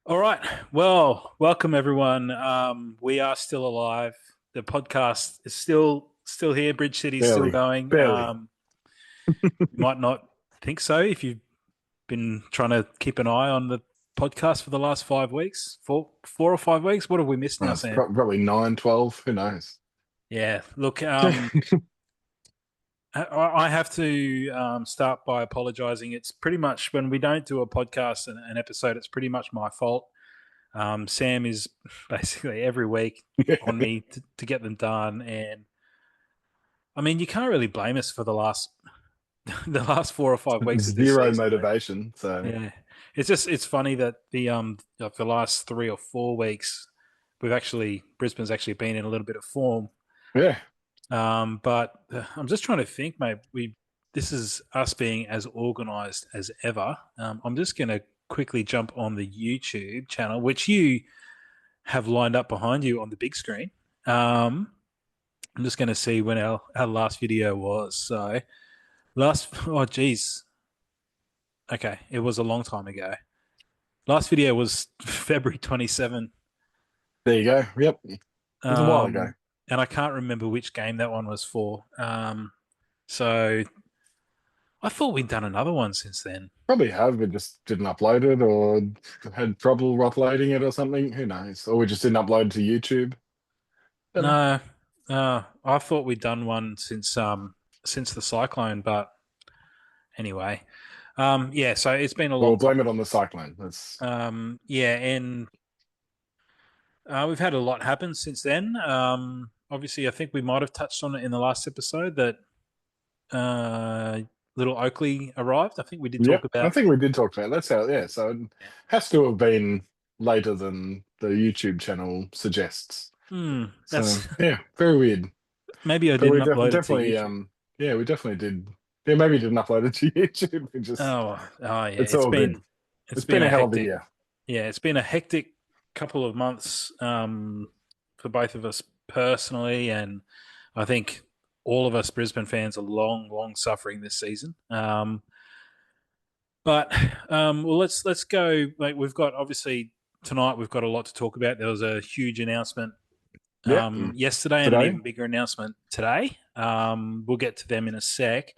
All right. Well, welcome everyone. We are still alive. The podcast is still here. Bridge City's still Barely, going. barely. You might not think so if you've been trying to keep an eye on the podcast for the last 5 weeks, four or 5 weeks. What have we missed now, Well, it's Sam? probably 9, 12. Who knows? Yeah. Look, I have to start by apologising. It's pretty much when we don't do a podcast and an episode, it's pretty much my fault. Sam is basically every week on me to get them done, and I mean you can't really blame us for the last the last 4 or 5 weeks of this Zero season, though. motivation. So Yeah, it's funny that the last 3 or 4 weeks Brisbane's actually been in a little bit of form. yeah, But I'm just trying to think, mate. This is us being as organised as ever. I'm just going to quickly jump on the YouTube channel, which you have lined up behind you on the big screen. Um, I'm just going to see when our last video was. So oh geez, okay, it was a long time ago. Last video was February 27, there you go. Yep, it was a while ago. um, and I can't remember which game that one was for. So I thought we'd done another one since then. Probably have, but just didn't upload it, or had trouble uploading it, or something. Who knows? Or we just didn't upload to YouTube. Don't know. No, I thought we'd done one since the cyclone, but anyway, yeah. So it's been a Or long blame it time. on the cyclone. That's Yeah, and we've had a lot happen since then. Obviously, I think we might have touched on it in the last episode that uh, little Oakley arrived. I think we did talk yep. I about. think we did talk about it. That's how. Yeah, so it has to have been later than the YouTube channel suggests. So That's yeah, very weird. maybe I But didn't we upload it to definitely, YouTube. yeah, we definitely did. Yeah, maybe didn't upload it to YouTube. We just, Oh yeah, it's all good. it's It's been been a a hell of a hectic year. yeah, it's been a hectic couple of months for both of us personally, and I think all of us Brisbane fans are long suffering this season. But well, let's go. Like we've got obviously tonight, we've got a lot to talk about. There was a huge announcement Yep. yesterday, and an Today, even bigger announcement today. We'll get to them in a sec.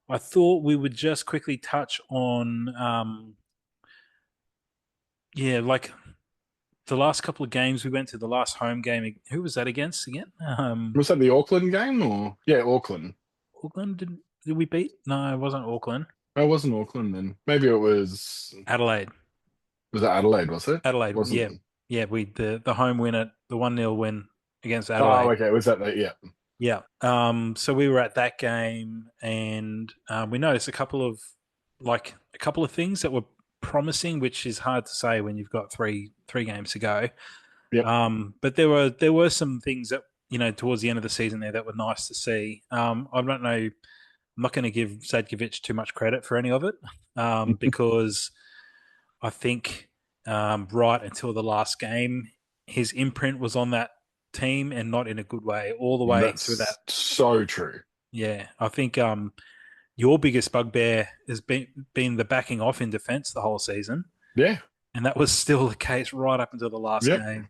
I thought we would just quickly touch on, yeah, like the last couple of games we went to. The last home game, who was that against again? was that the Auckland game or yeah, Auckland? Auckland. Did we beat? No, it wasn't Auckland. Oh, it wasn't Auckland then. Maybe it Adelaide. was it Adelaide? Was it? Adelaide. Yeah, Wasn't. yeah. The home win at the 1-0 win against Oh, Adelaide. okay. Was that the yeah? Yeah. So we were at that game, and we noticed a couple of things that were promising, which is hard to say when you've got three games to go. Yep. But there were some things that towards the end of the season there that were nice to see. I don't know. I'm not going to give Zadkovich too much credit for any of it because I think right until the last game, his imprint was on that team and not in a good way all the way through that. That's so true. Yeah, I think your biggest bugbear has been the backing off in defence the whole season, Yeah. and that was still the case right up until the last Yep. game.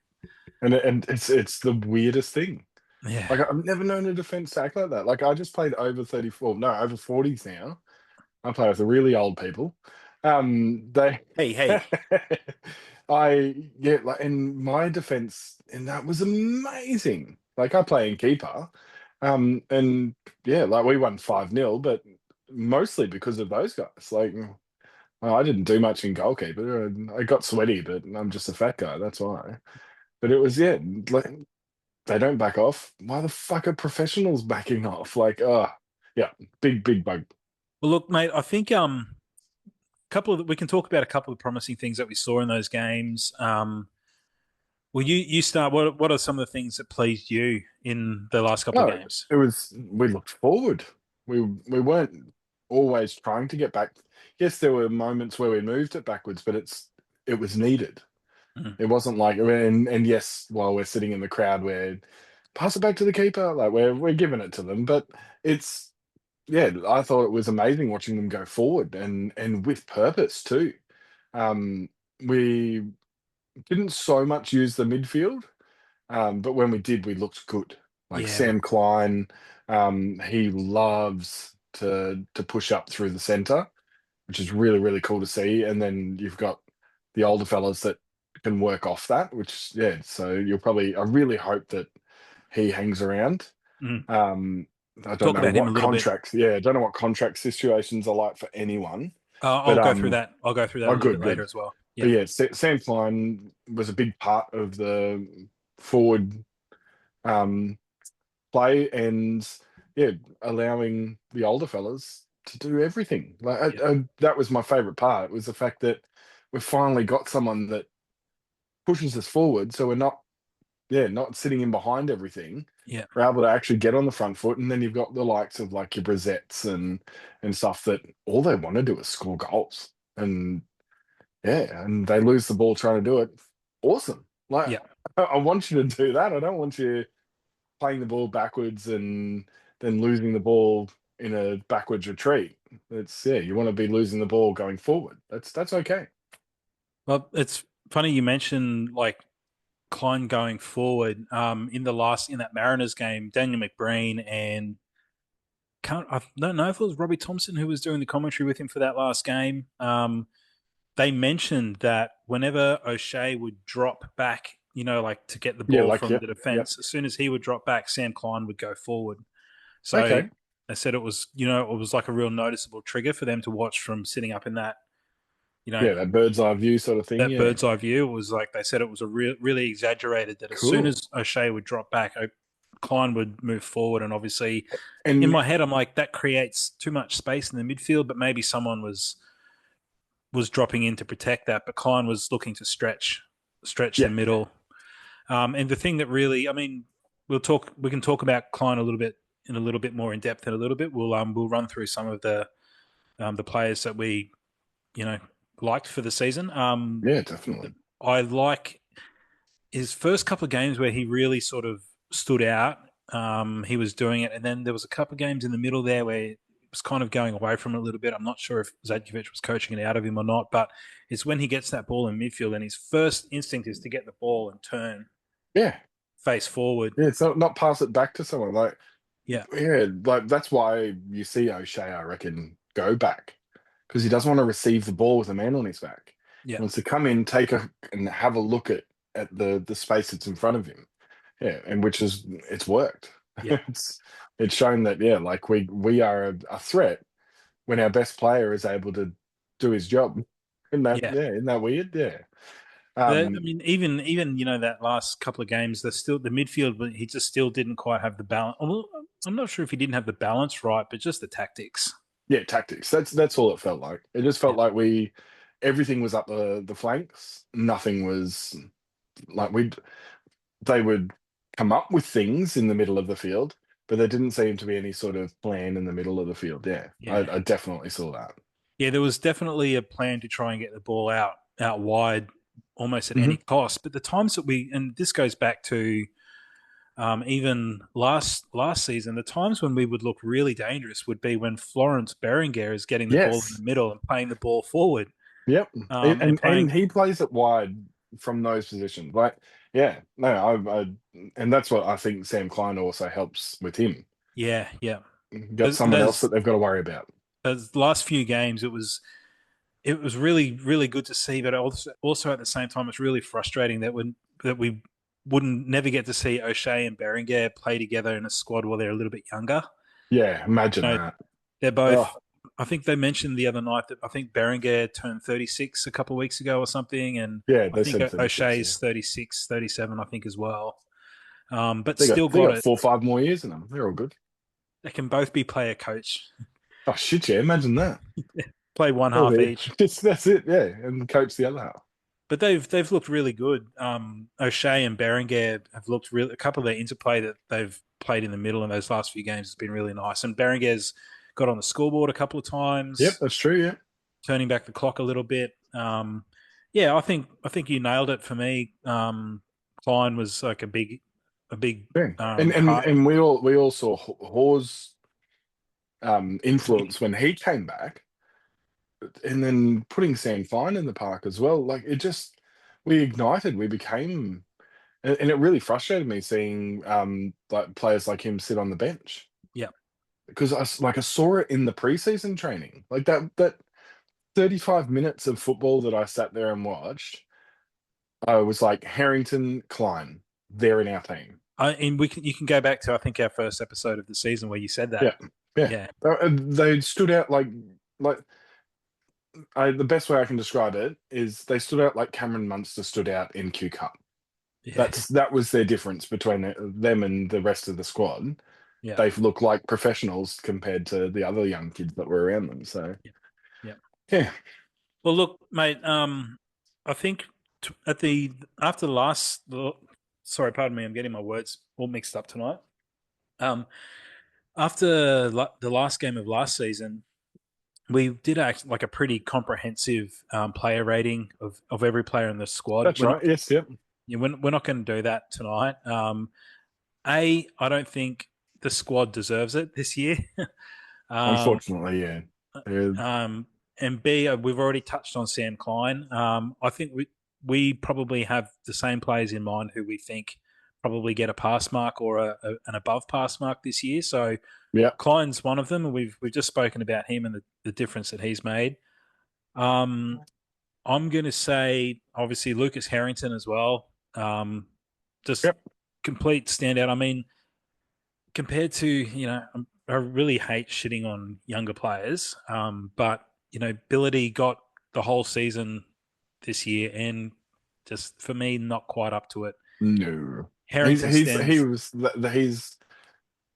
And it's the weirdest thing. Yeah. Like I've never known a defense to act like that. Like I just played over 34, no, over 40s now. I play with the really old people. They Hey, hey. yeah, like in my defense, and that was amazing. Like I play in keeper. And yeah, like we won 5-0, but mostly because of those guys. Like well, I didn't do much in goalkeeper. I got sweaty, but I'm just a fat guy, that's why. But it was yeah, like they don't back off. Why the fuck are professionals backing off? Like, yeah, big bug. Well, look, mate. I think we can talk about a couple of promising things that we saw in those games. Well, you start. What are some of the things that pleased you in the last couple of No, games? it was we looked forward. We weren't always trying to get back. Yes, there were moments where we moved it backwards, but it was needed. Mm. It wasn't like and yes, while we're sitting in the crowd, we're pass it back to the keeper. Like we're giving it to them, but it's yeah. I thought it was amazing watching them go forward and with purpose too. Um, we didn't so much use the midfield, but when we did, we looked good. Like Yeah, Sam Klein, he loves to push up through the centre, which is really, really cool to see. And then you've got the older fellas that can work off that, which, yeah, so I really hope that he hangs around. mm. Um, I don't Talk know about him a what little bit. contracts, yeah, I don't know what contract situations are like for anyone, I'll but go through that. I'll go through that a oh, little bit good, later good. as well. But Yeah, yeah, Sam Klein was a big part of the forward um, play, and yeah, allowing the older fellas to do everything. Like yeah, that was my favorite part, was the fact that we've finally got someone that pushes us forward, so we're not, yeah, not sitting in behind everything. yeah, We're able to actually get on the front foot, and then you've got the likes of like your Brizettes and stuff that all they want to do is score goals, and yeah, and they lose the ball trying to do it. Awesome. Like yeah. I want you to do that. I don't want you playing the ball backwards and then losing the ball in a backwards retreat. It's, yeah, you want to be losing the ball going forward. That's okay. Well, it's funny you mentioned like Klein going forward. In that Mariners game, Daniel McBreen and I don't know if it was Robbie Thompson who was doing the commentary with him for that last game. They mentioned that whenever O'Shea would drop back, like to get the Yeah, ball like from yep, the yep. defense, as soon as he would drop back, Sam Klein would go forward. So Okay. they said it was like a real noticeable trigger for them to watch from sitting up in that, you know, Yeah, that bird's eye view sort of thing. that Yeah. bird's eye view. It was like they said it was really exaggerated that as soon Cool. as O'Shea would drop back, Klein would move forward. And obviously, in And my head, I'm like, that creates too much space in the midfield, but maybe someone was dropping in to protect that, but Klein was looking to stretch the yeah, middle. And the thing that really, I mean, we can talk about Klein a little bit in a little bit more in depth in a little bit. We'll run through some of the players that we you know liked for the season. yeah, definitely. I like his first couple of games where he really sort of stood out. He was doing it, and then there was a couple of games in the middle there where it was kind of going away from it a little bit. I'm not sure if Zadkovich was coaching it out of him or not, but it's when he gets that ball in midfield, and his first instinct is to get the ball and turn Yeah. face forward. Yeah, it's not pass it back to someone. Like, Yeah, yeah, like that's why you see O'Shea, I reckon, go back. Because he doesn't want to receive the ball with a man on his back. yeah, He wants to come in, and have a look at the space that's in front of him. Yeah, and which is it's worked. yeah, It's shown that, yeah, like we are a threat when our best player is able to do his job. Isn't that, yeah. yeah, isn't that weird? Yeah. I Um, mean, even that last couple of games, there's still the midfield, but he just still didn't quite have the balance. Well, I'm not sure if he didn't have the balance right, but just the tactics. yeah, tactics. That's all it felt like. It just Yeah, felt like everything was up the flanks. Nothing was like they would come up with things in the middle of the field, but there didn't seem to be any sort of plan in the middle of the field. Yeah, yeah, I definitely saw that. yeah. There was definitely a plan to try and get the ball out wide, almost at any Hmm. cost. But the times that and this goes back to even last season, the times when we would look really dangerous would be when Florence Berenguer is getting the ball in the Yes. middle and playing the ball forward, Yep. and And playing. he plays it wide from those positions. Like, yeah, no, and that's what I think Sam Klein also helps with him. Yeah, yeah. Got And someone else that they've got to worry about. those last few games, it was really good to see, but also at the same time, it's really frustrating that we wouldn't never get to see O'Shea and Berenguer play together in a squad while they're a little bit younger. Yeah, You imagine know, that. they're both. Oh, I think they mentioned the other night that I think Berenguer turned 36 a couple of weeks ago or something, and yeah, I they think said 36. Yeah, O'Shea's 36, 37, I think as well. But they got still they got got it. 4 or 5 more years in them. They're all good. They can both be player coach, Oh shit, yeah, imagine that. play one Oh, half each. that's it. Yeah, and coach the other half. But they've looked really good. O'Shea and Berenguer have looked really. A couple of their interplay that they've played in the middle in those last few games has been really nice. And Berenguer's got on the scoreboard a couple of Yep, times, that's true. Yeah, turning back the clock a little bit. Yeah, I think you nailed it for me. Klein was like a big yeah. And part. and we all saw Hawes' influence when he came back, and then putting Sam Fine in the park as well. Like it just we ignited. We became, and it really frustrated me seeing like players like him sit on the bench Yeah. because I saw it in the preseason training, like that 35 minutes of football that I sat there and watched. I was like Harrington, Klein, they're in our team. And you can go back to I think our first episode of the season where you said that. Yeah, yeah. Yeah, They stood out like the best way I can describe it is they stood out like Cameron Munster stood out in Q Cup. yeah, That was their difference between them and the rest of the squad. yeah, They look like professionals compared to the other young kids that were around them. So yeah, yeah. yeah, Well, look, mate. I think at the after the last, sorry, pardon me, I'm getting my words all mixed up tonight. Um, after the last game of last season, we did act like a pretty comprehensive player rating of every player in the squad. that's right. Yes, yep. Yeah, we're not going to do that tonight. I don't think the squad deserves it this year. um, Unfortunately, yeah. Uh, um, and B, we've already touched on Sam Klein. I think we probably have the same players in mind who we think probably get a pass mark or an above pass mark this year. So yeah, Klein's one of them, and we've just spoken about him and the difference that he's made. Um, I'm going to say obviously Lucas Harrington as well. Just yep. complete standout. I mean, compared to I really hate shitting on younger players, but Ability got the whole season this year, and just for me, not quite up to it. No, Harrington he stands, was he's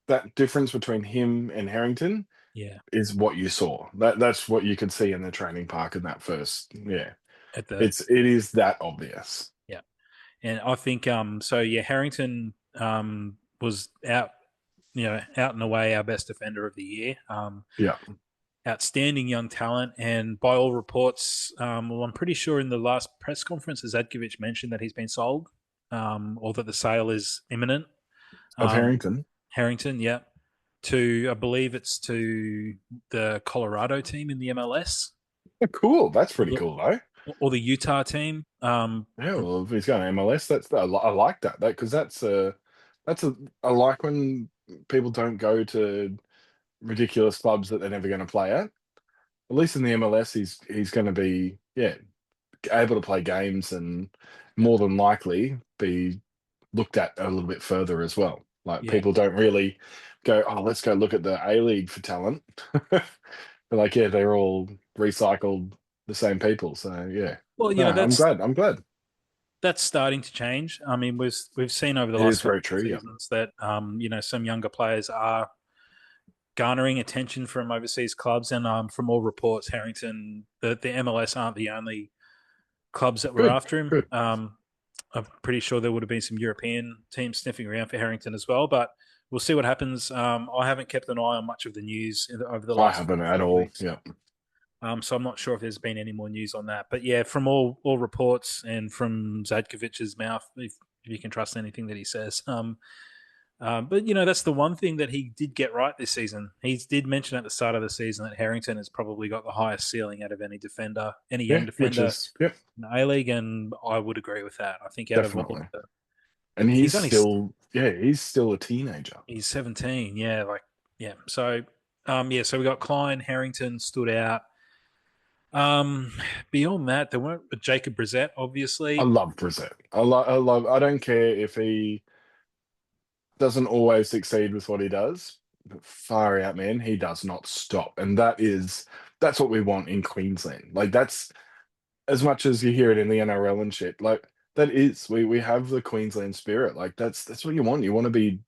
that difference between him and Harrington yeah, is what you saw. That's what you could see in the training park in that first. Yeah, at the it is that obvious. yeah, and I think so yeah, Harrington was out and away our best defender of the year. Yeah, Outstanding young talent, and by all reports, well, I'm pretty sure in the last press conference, Zadkovich mentioned that he's been sold, or that the sale is imminent. of Um, Harrington. Harrington, yeah, to I believe it's to the Colorado team in the MLS Oh, cool. That's or pretty cool though. the Utah team. Yeah, well, if he's going to MLS, I like that. Because that's I like when people don't go to ridiculous clubs that they're never going to play at. At least in the MLS, he's going to be able to play games and Yeah, more than likely be looked at a little bit further as well. Like yeah. people don't really go, oh, let's go look at the A League for talent. But like, yeah, they're all recycled the same people. So yeah, Well, no, I'm that's glad. I'm glad. starting to change. I mean, we've seen over the It last is couple very of true. Yeah. seasons that some younger players are garnering attention from overseas clubs, and from all reports, Harrington, the MLS aren't the only clubs that were Good. after him. Good. I'm pretty sure there would have been some European teams sniffing around for Harrington as well, but we'll see what happens. I haven't kept an eye on much of the news over the I last haven't at 3 all. weeks. Yeah. So I'm not sure if there's been any more news on that. But yeah, from all reports and from Zadkovich's mouth, if you can trust anything that he says, but that's the one thing that he did get right this season. He did mention at the start of the season that Harrington has probably got the highest ceiling out of any defender, any young Yeah. Which defender is, yep, in the A League, and I would agree with that. I think out of all of definitely. the, And and he's only he's still a teenager. he's 17, yeah, like yeah. So so we got Klein, Harrington stood out. Um, Beyond that, there weren't Jacob Brissett, I obviously. love Brissett. I don't care if he doesn't always succeed with what he does, but far out, man, he does not stop. And that's what we want in Queensland. Like that's as much as you hear it in the NRL and shit, like that is we have the Queensland spirit. Like that's what you want. You want to be.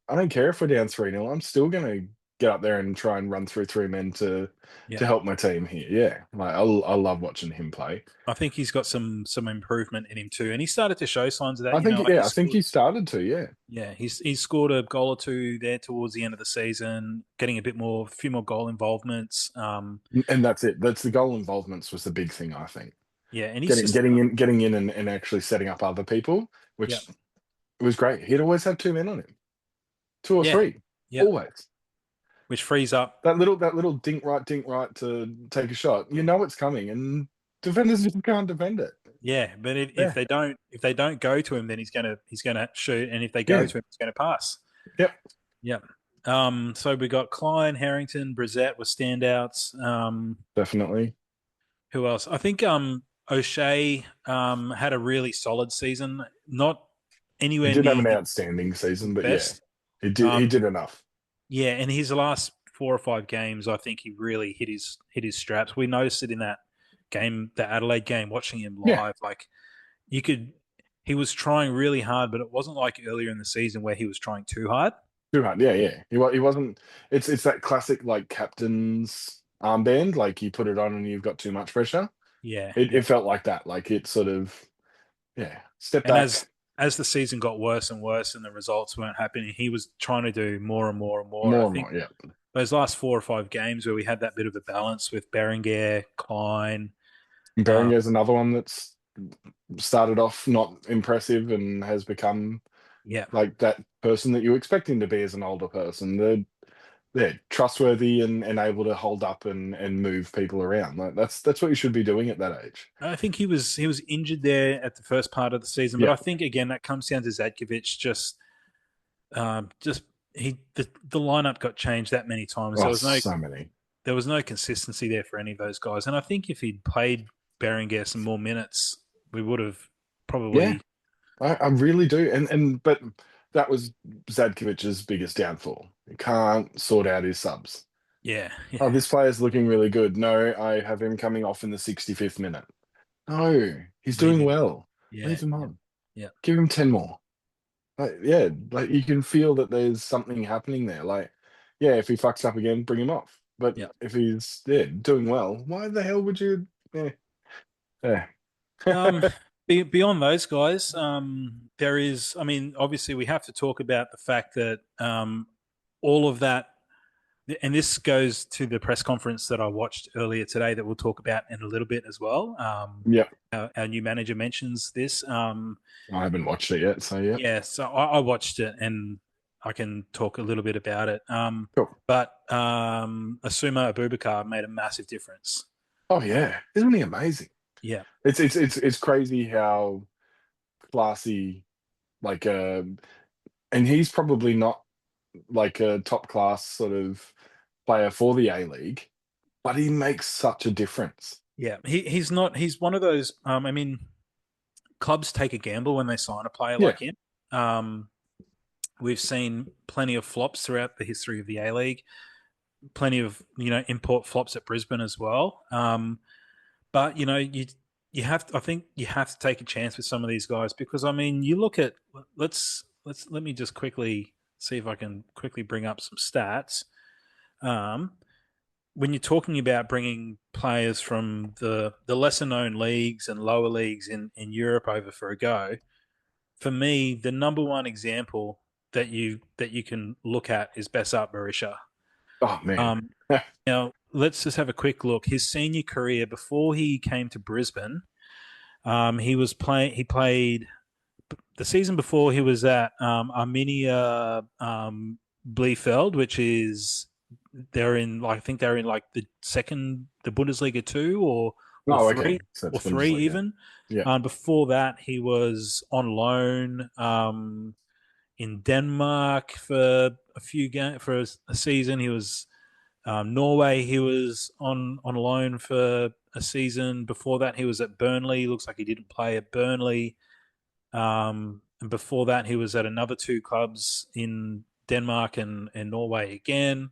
I don't care if we're down 3-0. I'm still gonna get up there and try and run through three men Yeah, to help my team here. Yeah, like I love watching him play. I think he's got some improvement in him too, and he started to show signs of that. I think he started to. Yeah, He's scored a goal or two there towards the end of the season, getting a few more goal involvements. and that's it. That's the goal involvements was the big thing. I think Yeah, and he's just getting in and actually setting up other people, yeah, which was great. He'd always have two men on him, two or yeah, three, yeah, always. which frees up. That little dink right to take a shot. You know it's coming, and defenders just can't defend it. Yeah, but if Yeah, they don't go to him, then he's gonna shoot, and if they go yeah, to him, he's gonna pass. yep. Yeah. So we got Klein, Harrington, Brissett were standouts. Definitely. Who else? I think O'Shea had a really solid season. Not He anywhere did have near an his outstanding season, but yeah, best. he Um, did enough. yeah, and his last 4 or 5 games, I think he really hit his straps. We noticed it in that game, the Adelaide game, watching him Yeah, live. Like you could, he was trying really hard, but it wasn't like earlier in the season where he was trying too hard. too hard. Yeah, yeah. He wasn't. It's that classic like captain's armband. Like you put it on and you've got too much pressure. Yeah, It yeah. felt like that. Like it sort of step And as back as the season got worse and worse and the results weren't happening, he was trying to do more and more and more. I more and think more. Yeah, those last 4 or 5 games where we had that bit of a balance with Berenguer, Klein. and Um, Berenguer's another one that's started off not impressive and has become yeah, like that person that you expect him to be as an older person. They're trustworthy and able to hold up and move people around. Like that's what you should be doing at that age. I think he was injured there at the first part of the season, but Yeah. I think again that comes down to Zadkovich. Just the lineup got changed that many times. Oh, so many. There was no consistency there for any of those guys, and I think if he'd played Berenguer some more minutes, we would have Yeah, probably I really do. But that was Zadkovich's biggest downfall. He can't sort out his subs. yeah, Oh, yeah, this player's looking really good. No, I have him coming off in the 65th minute. No, he's leave doing him. well. Yeah, Leave him yeah, on. yeah, Give him 10 more. Like, yeah, like you can feel that there's something happening there. Like, yeah, if he fucks up again, bring him off. But yeah. if he's doing well, why the hell would you? Yeah, yeah, Um, beyond those guys, there is. I mean, obviously, we have to talk about the fact that all of that, and this goes to the press conference that I watched earlier today that we'll talk about in a little bit as well. yeah. Our new manager mentions this. I haven't watched it yet, so yeah, Yeah, so I watched it and I can talk a little bit about it. cool. But Asuma Abubakar made a massive difference. Oh yeah, isn't he amazing? Yeah, It's crazy how classy like and he's probably not like a top class sort of player for the A League, but he makes such a difference. yeah. He's not. He's one of those. I mean, clubs take a gamble when they sign a player Yeah. like him. Um, we've seen plenty of flops throughout the history of the A League. Plenty of import flops at Brisbane as well. But you have to, I think you have to take a chance with some of these guys because I mean you look at let me just quickly see if I can quickly bring up some stats. Um, when you're talking about bringing players from the lesser known leagues and lower leagues in Europe over for a go, for me the number one example that you can look at is Besart Berisha. Oh man. Um, Now let's just have a quick look. His senior career before he came to Brisbane, he was playing. He played the season before. He was at Arminia Bielefeld, which is they're in. Like, I think they're in like the Bundesliga 2 or Oh, okay. three So or it's three Bundesliga. even. Yeah. Before that, he was on loan in Denmark for a season. He was Norway. He was on loan for a season. Before that, he was at Burnley. Looks like he didn't play at Burnley. And before that, he was at another two clubs in Denmark and Norway again.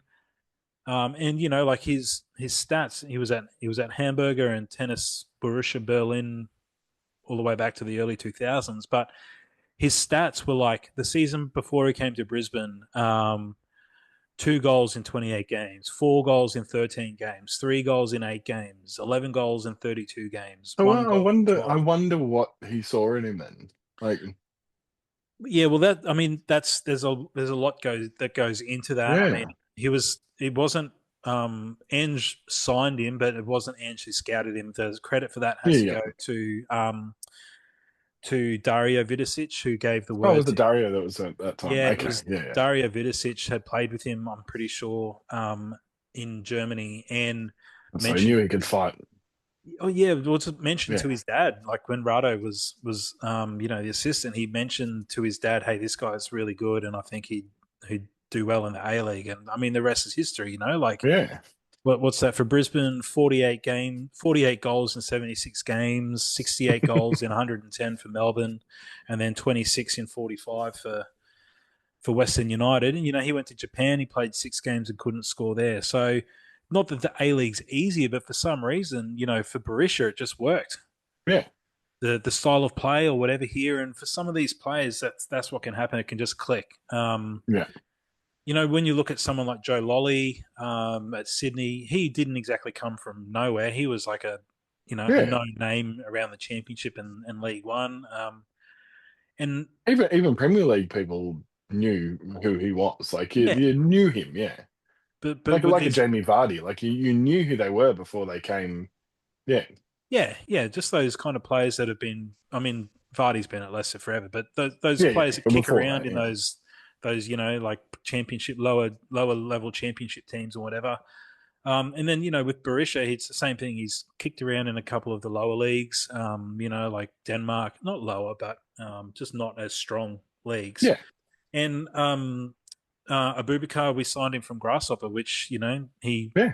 And like his stats, he was at Hamburger and Tennis Borussia Berlin all the way back to the early 2000s. But his stats were like the season before he came to Brisbane. 2 goals in 28 games, 4 goals in 13 games, 3 goals in 8 games, 11 goals in 32 games, Oh, one well, goal in I 12. wonder what he saw in him then. Like, Yeah, well, that I mean, there's a lot that goes into that. I mean, yeah, it wasn't Ange signed him, but it wasn't Ange who scouted him. The credit for that yeah, has to yeah. go to Dario Vidicic, who gave the Oh, was word it to. Dario that was at that time? Yeah, it Okay, was yeah, yeah. Dario Vidicic had played with him, I'm pretty sure, in Germany and So he knew mentioned he could fight. Oh yeah, was mentioned to Yeah, his dad. Like when Rado was the assistant, he mentioned to his dad, "Hey, this guy's really good, and I think he'd do well in the A League." And I mean, the rest is history. Like yeah. what's that for Brisbane? 48 goals in 76 games, 68 goals in 110 for Melbourne, and then 26 in 45 for Western United. And he went to Japan. He played 6 games and couldn't score there. So not that the A League's easier, but for some reason, for Barisha, it just worked. Yeah, The style of play or whatever here, and for some of these players, that's what can happen. It can just click. yeah, When you look at someone like Joe Lolly at Sydney, he didn't exactly come from nowhere. He was like a yeah. known name around the Championship and League One. And Even Premier League people knew who he was. Like you, yeah, you knew him, yeah. but Like with like a these, Jamie Vardy. Like you knew who they were before they came. Yeah, yeah, just those kind of players that have been. I mean, Vardy's been at Leicester forever, but those yeah, yeah. players that But kick before around that, in yeah. those like championship lower level championship teams or whatever. And then with Barisha, it's the same thing. He's kicked around in a couple of the lower leagues, like Denmark, not lower, but just not as strong leagues. Yeah, And Abubakar, we signed him from Grasshopper, which yeah.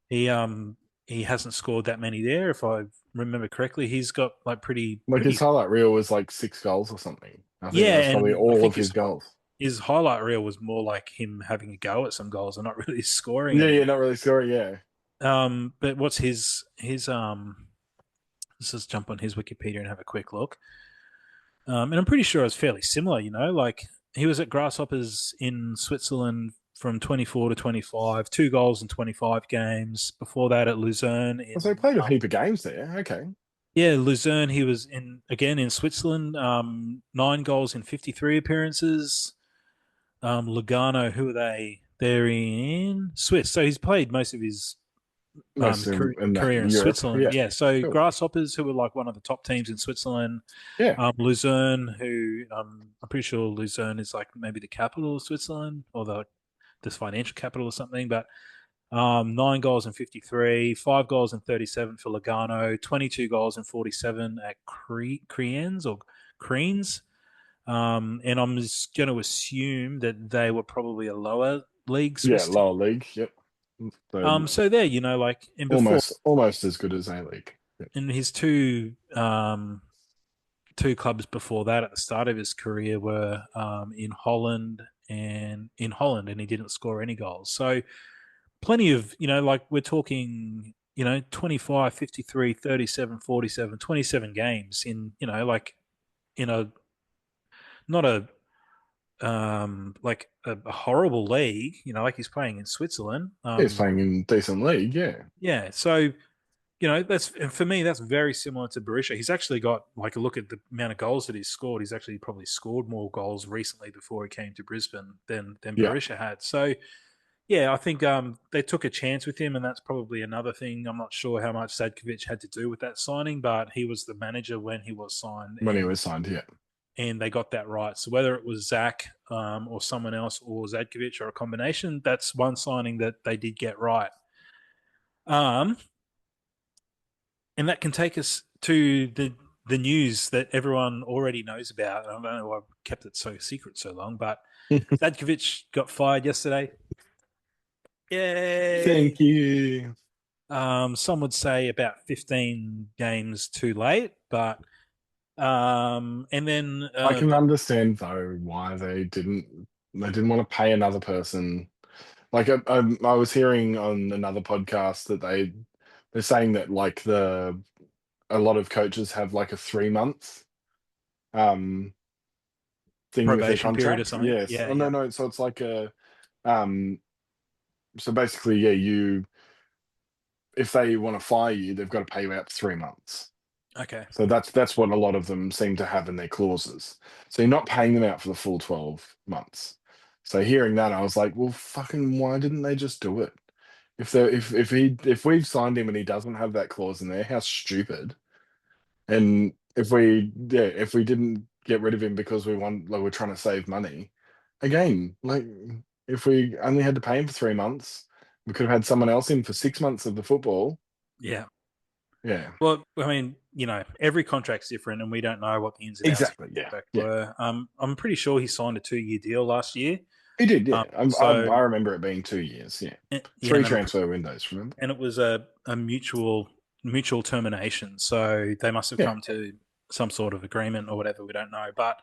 he hasn't scored that many there. If I remember correctly, he's got like pretty Like his pretty highlight reel was like 6 goals or something. I think that yeah, was probably and I all think of his goals. his highlight reel was more like him having a go at some goals and not really scoring Yeah, any. yeah, not really scoring, yeah. But what's his. Let's just jump on his Wikipedia and have a quick look. And I'm pretty sure it's fairly similar. Like he was at Grasshoppers in Switzerland from 24 to 25, 2 goals in 25 games. Before that, at Luzerne So he in played a heap of games there. Okay. yeah, Luzerne. He was in again in Switzerland. 9 goals in 53 appearances. Lugano, who are they? They're in Swiss. So he's played most of his Most in that career in Europe. Switzerland. Yeah. Yeah, so Cool. Grasshoppers, who were like one of the top teams in Switzerland. Yeah. Luzerne, who I'm pretty sure Luzerne is like maybe the capital of Switzerland or this financial capital or something. But 9 goals in 53, 5 goals in 37 for Lugano, 22 goals in 47 at Creans or Creans. And I'm just going to assume that they were probably a lower league Yeah, Swiss team. lower league. Yep. So So there, like in before almost as good as A League. Yeah. in his two clubs before that at the start of his career were in Holland, and he didn't score any goals. So plenty of like we're talking 25, 53, 37, 47, 27 games in like in a not a like a horrible league, like he's playing in Switzerland. He's playing in decent league, yeah. Yeah, so that's for me. That's very similar to Barisha. He's actually got like a look at the amount of goals that he's scored. He's actually probably scored more goals recently before he came to Brisbane than Yeah. Barisha had. So yeah, I think they took a chance with him, and that's probably another thing. I'm not sure how much Zadkovich had to do with that signing, but he was the manager when he was signed, When he was signed, yeah. and they got that right. So whether it was Zach or someone else or Zadkovich or a combination, that's one signing that they did get right. Um, and that can take us to the news that everyone already knows about. I don't know why I've kept it so secret so long, but Zadkovich got fired yesterday. Yay! Thank you. Some would say about 15 games too late, but and then I can understand though why they didn't want to pay another person. Like I was hearing on another podcast that they're saying that like a lot of coaches have like a 3 month um thing with their probation period or contract. something. Yes. Yeah, Oh no, yeah. no. So it's like a um so basically, yeah, you if they want to fire you, they've got to pay you out 3 months. Okay. So that's what a lot of them seem to have in their clauses. So you're not paying them out for the full 12 months. So hearing that, I was like, well, fucking, why didn't they just do it? If we've signed him and he doesn't have that clause in there, how stupid. And if we didn't get rid of him because we're trying to save money, again, like if we only had to pay him for 3 months, we could have had someone else in for 6 months of the football. Yeah. Yeah, Well, I mean, every contract's different, and we don't know what the ins and outs of exactly. the Yeah, contract yeah. were. I'm pretty sure he signed a 2-year deal last year. He did. Yeah, So, I remember it being 2 years. Yeah, yeah, three transfer windows. Remember? and it was a mutual termination. So they must have Yeah, come to some sort of agreement or whatever. We don't know. But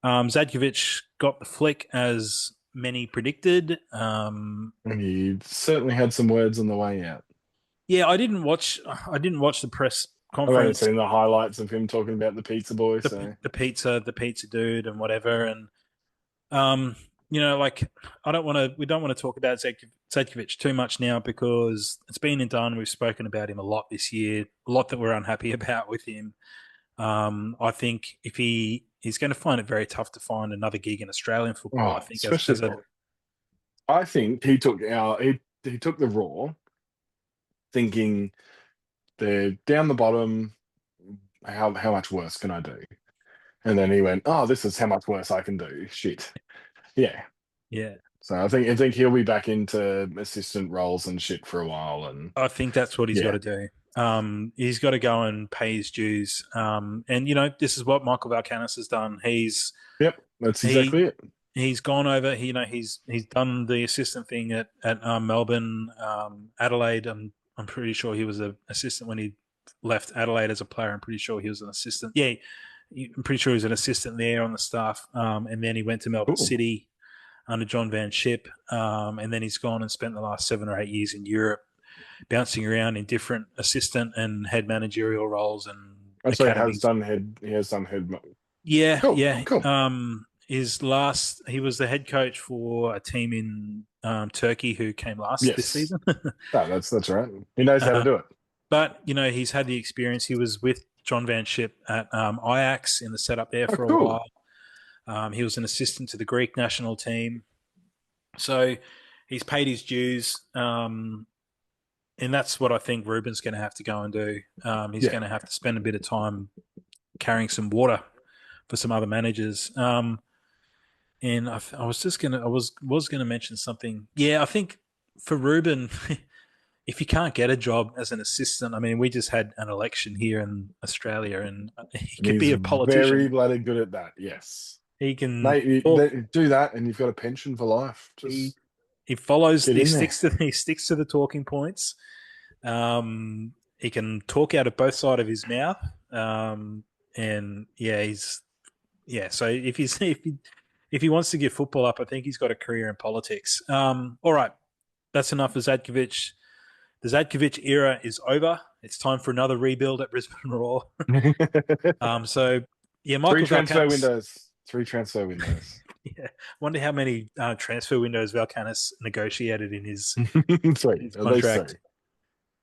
Zadkovich got the flick as many predicted. and he certainly had some words on the way out. Yeah, I didn't watch. I didn't watch the press I've only conference. seen the highlights of him talking about the pizza boy. The, So the pizza dude, and whatever. And Um, like we don't want to talk about Zadkovich too much now because it's been and done. We've spoken about him a lot this year, a lot that we're unhappy about with him. I think if he's going to find it very tough to find another gig in Australian football. I think especially, as a I think he took the Raw, thinking they're down the bottom. How much worse can I do? And then he went, oh, this is how much worse I can do. Shit. Yeah. yeah, So I think he'll be back into assistant roles and shit for a while. And I think that's what he's got yeah, to do. He's got to go and pay his dues. And this is what Michael Valkanis has done. yep, that's He exactly it. he's gone over. He's done the assistant thing at Melbourne, Adelaide. I'm pretty sure he was an assistant when he left Adelaide as a player. I'm pretty sure he was an assistant. Yeah, I'm pretty sure he was an assistant there on the staff. And then he went to Melbourne Cool. City under John Van Schip. And then he's gone and spent the last 7 or 8 years in Europe, bouncing around in different assistant and head managerial roles and So academies. he has done head. Yeah, Cool, yeah. cool. He was the head coach for a team in Turkey who came last this Yes, season. that's right. He knows how to uh, do it. but he's had the experience. He was with John Van Schip at Ajax in the setup there Oh, for a cool. while. He was an assistant to the Greek national team, so he's paid his dues. And that's what I think Ruben's going to have to go and do. He's Yeah, going to have to spend a bit of time carrying some water for some other managers. And I was just gonna, I was gonna mention something. Yeah, I think for Ruben, if you can't get a job as an assistant, I mean, we just had an election here in Australia, and he and could he's be a very politician. bloody good at that. Yes, He can mate, talk. do that, and you've got a pension for life. He Just he follows. get in there. He sticks to the talking points. He can talk out of both sides of his mouth. And yeah, so if he wants to give football up, I think he's got a career in politics. All right, that's enough of Zadkovich. The Zadkovich era is over. It's time for another rebuild at Brisbane Roar. So yeah, Three Michael transfer Valkanis. windows. Three transfer windows. Yeah, wonder how many transfer windows Valkanis negotiated in his Three, at least three. contract.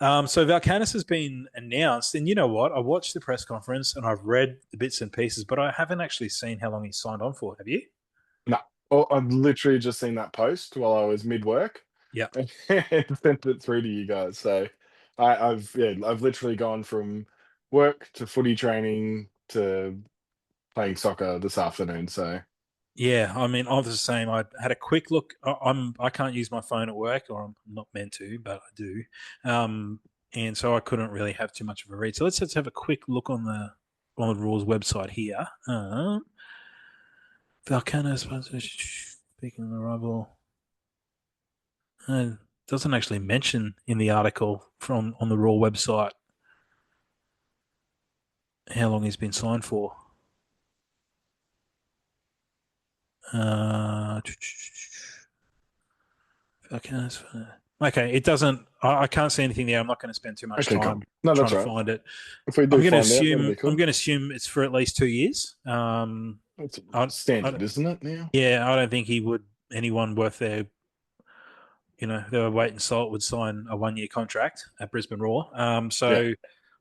So Valkanis has been announced, and you know what? I watched the press conference and I've read the bits and pieces, but I haven't actually seen how long he's signed on for. Have you? No, oh, I've literally just seen that post while I was mid work Yeah. and sent it through to you guys. So I've literally gone from work to footy training to playing soccer this afternoon. So Yeah, I mean, I was the same. I had a quick look. I can't use my phone at work, or I'm not meant to, but I do. And so I couldn't really have too much of a read. So let's have a quick look on the rules website here. Valcano speaking of the rival, doesn't actually mention in the article from on the Raw website how long he's been signed for. Uh, Okay, it doesn't. I can't see anything there. I'm not going to spend too much okay, cool. time No, trying that's to all right. find it. If we do find out, that'll be I'm cool. going to assume it's for at least 2 years. That's I, standard, isn't it now? yeah, I don't think anyone worth their weight in salt would sign a 1 year contract at Brisbane Roar. Yeah. So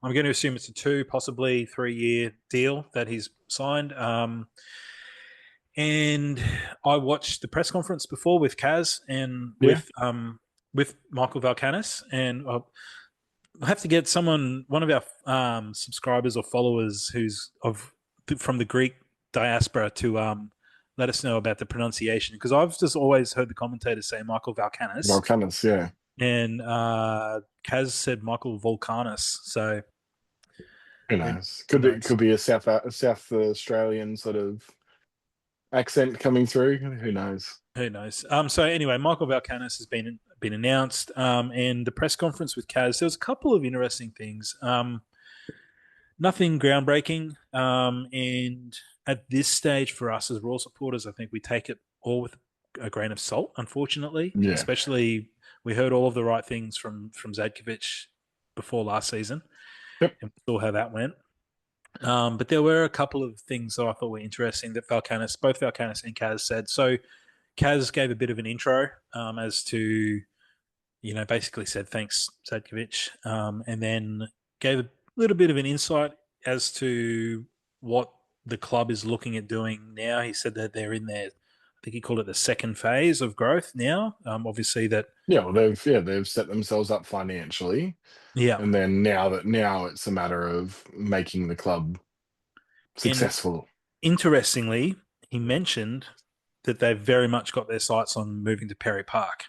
I'm going to assume it's a 2, possibly 3 year deal that he's signed. And I watched the press conference before with Kaz and Yeah. with Michael Valkanis, and I have to get one of our subscribers or followers from the Greek diaspora to let us know about the pronunciation, because I've just always heard the commentators say Michael Valkanis, Volcanoes, yeah. and Kaz said Michael Valkanis. So Who Who, knows? who Could knows? be a South Australian sort of accent coming through. Who knows? Who knows? So anyway, Michael Valkanis has been announced, and the press conference with Kaz. There was a couple of interesting things. Nothing groundbreaking, and at this stage for us as Raw supporters, I think we take it all with a grain of salt. Unfortunately, Yeah. especially we heard all of the right things from Zadkovich before last season, Yep. and we saw how that went. But there were a couple of things that I thought were interesting that both Valkanis and Kaz said. So Kaz gave a bit of an intro as to, basically said thanks, Zadkovich, and then gave a little bit of an insight as to what the club is looking at doing now. He said that they're in their, I think he called it the second phase of growth now. Obviously, that, Yeah. Well, they've set themselves up financially, yeah. and then now it's a matter of making the club And successful. interestingly, he mentioned that they've very much got their sights on moving to Perry Park.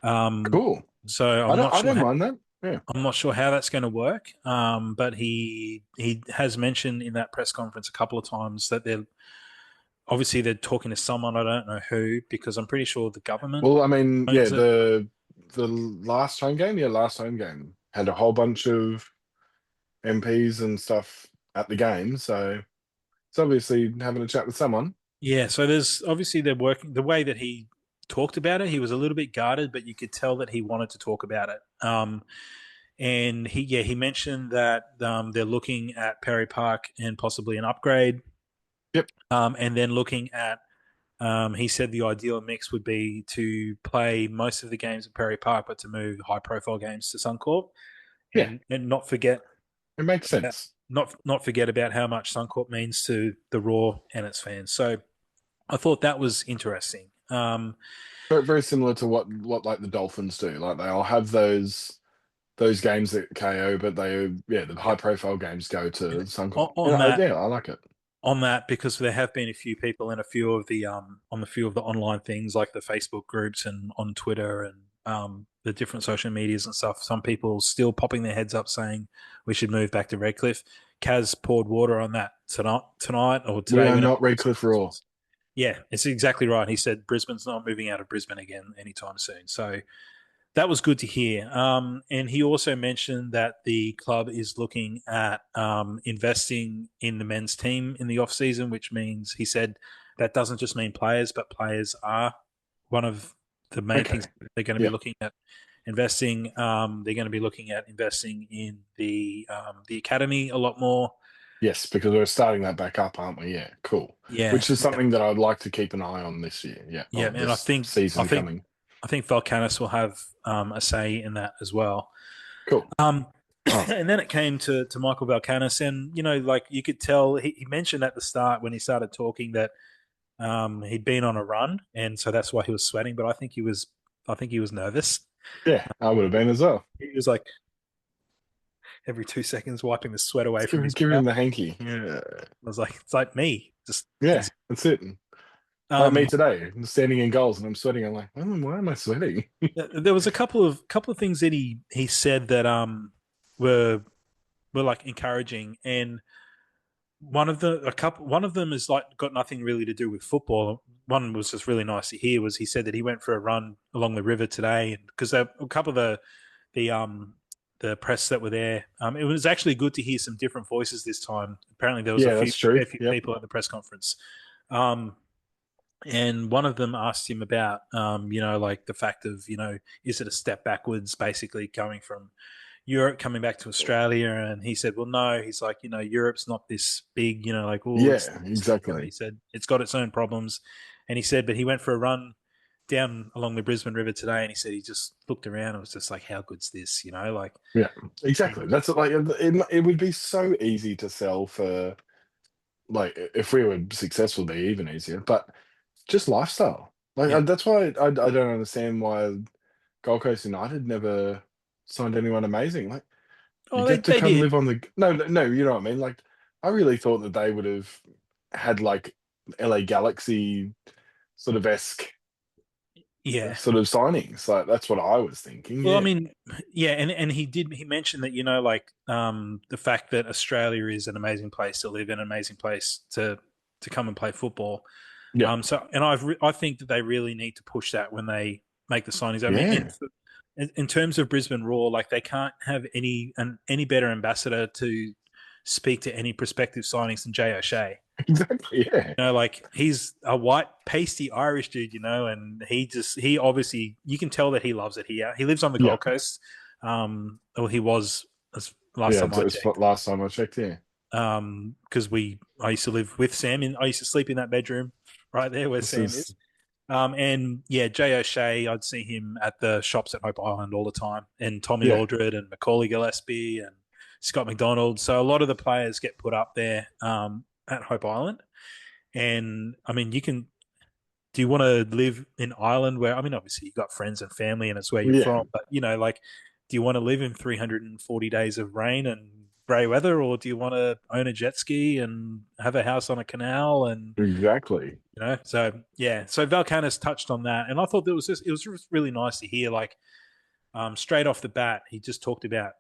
Um, Cool. so I don't mind that. Yeah. I'm not sure how that's going to work, but he has mentioned in that press conference a couple of times that they're talking to someone. I don't know who, because I'm pretty sure the government Well, I mean, yeah, owns it. the last home game had a whole bunch of MPs and stuff at the game, so it's obviously having a chat with someone. Yeah, so there's obviously they're working the way that he talked about it. He was a little bit guarded, but you could tell that he wanted to talk about it. And he mentioned that they're looking at Perry Park and possibly an upgrade, Yep. and then looking at. He said the ideal mix would be to play most of the games at Perry Park, but to move high-profile games to Suncorp, Yeah, and not forget it makes about, sense. not forget about how much Suncorp means to the Raw and its fans. So I thought that was interesting. Very, very similar to what like the Dolphins do. Like they'll have those games at KO, but the high Yep. profile games go to And Suncorp. on that, Yeah, I like it. because there have been a few people in a few of the on a few of the online things like the Facebook groups and on Twitter and the different social medias and stuff. Some people still popping their heads up saying we should move back to Redcliffe. Kaz poured water on that tonight or We today, are whenever not the press Redcliffe conference Roar. was. Yeah, it's exactly right. He said Brisbane's not moving out of Brisbane again anytime soon. So that was good to hear. And he also mentioned that the club is looking at investing in the men's team in the off season, which means he said that doesn't just mean players, but players are one of the main things Okay. they're going to be Yeah. looking at investing. They're going to be looking at investing in the academy a lot more. Yes, because we're starting that back up, aren't we? Yeah, cool. Yeah, Which is yeah, something that I'd like to keep an eye on this year. Yeah, yeah. or And I this think I season think coming. I think Valkanis will have a say in that as well. Cool. Um, Oh, and then it came to Michael Valkanis, and like you could tell, he mentioned at the start when he started talking that he'd been on a run, and so that's why he was sweating. But I think he was nervous. yeah, I would have been as well. He was like every 2 seconds wiping the sweat away Just from his give brow. him the hanky. Yeah, I was like, it's like me, just yeah, ex- that's it. Like me um, today, I'm standing in goals and I'm sweating. I'm like, why am I sweating? there was a couple of things that he said that were like encouraging, and one of them is like got nothing really to do with football. One was just really nice to hear was he said that he went for a run along the river today, and because a couple of the um the press that were there, it was actually good to hear some different voices this time. Apparently, there was Yeah, that's true. a few Yep. people at the press conference. Um, and one of them asked him about, like the fact of, is it a step backwards, basically going from Europe coming back to Australia? And he said, well, no. He's like, Europe's not this big, like, oh, it's Yeah, Australia. He exactly. said it's got its own problems. And he said, but he went for a run down along the Brisbane River today, and he said he just looked around and was just like, how good's this? Like, Yeah, and exactly. That's like it would be so easy to sell for like if we were successful, it'd be even easier. But just lifestyle. Like yeah. that's why I don't understand why Gold Coast United never signed anyone amazing. Like you Oh, get to they come did. live on the no, you know what I mean? Like I really thought that they would have had like LA Galaxy sort of esque Yeah. sort of signings. Like that's what I was thinking. Well, I Yeah, mean, yeah, and he mentioned that, like the fact that Australia is an amazing place to live, an amazing place to come and play football. yeah, And I think that they really need to push that when they make the signings. I mean, yeah. in terms of Brisbane Roar, like they can't have any better ambassador to speak to any prospective signings than Jay O'Shea. Exactly. Yeah, Like he's a white, pasty Irish dude, and he obviously, you can tell that he loves it here. He lives on the yeah, Gold Coast, or he was last yeah. time I It's checked. last time I checked. Yeah, Because I used to live with Sam, and I used to sleep in that bedroom right there where this Sam is. is And yeah, Jay O'Shea, I'd see him at the shops at Hope Island all the time, and Tommy yeah, Aldred and Macaulay Gillespie and Scott McDonald. So a lot of the players get put up there at Hope Island. And I mean, you can. Do you want to live in Ireland where, I mean, obviously you've got friends and family and it's where you're yeah. from, but like, do you want to live in 340 days of rain and grey weather, or do you want to own a jet ski and have a house on a canal and Exactly. so yeah. So Valkanis touched on that, and I thought it was just really nice to hear, like, straight off the bat, he just talked about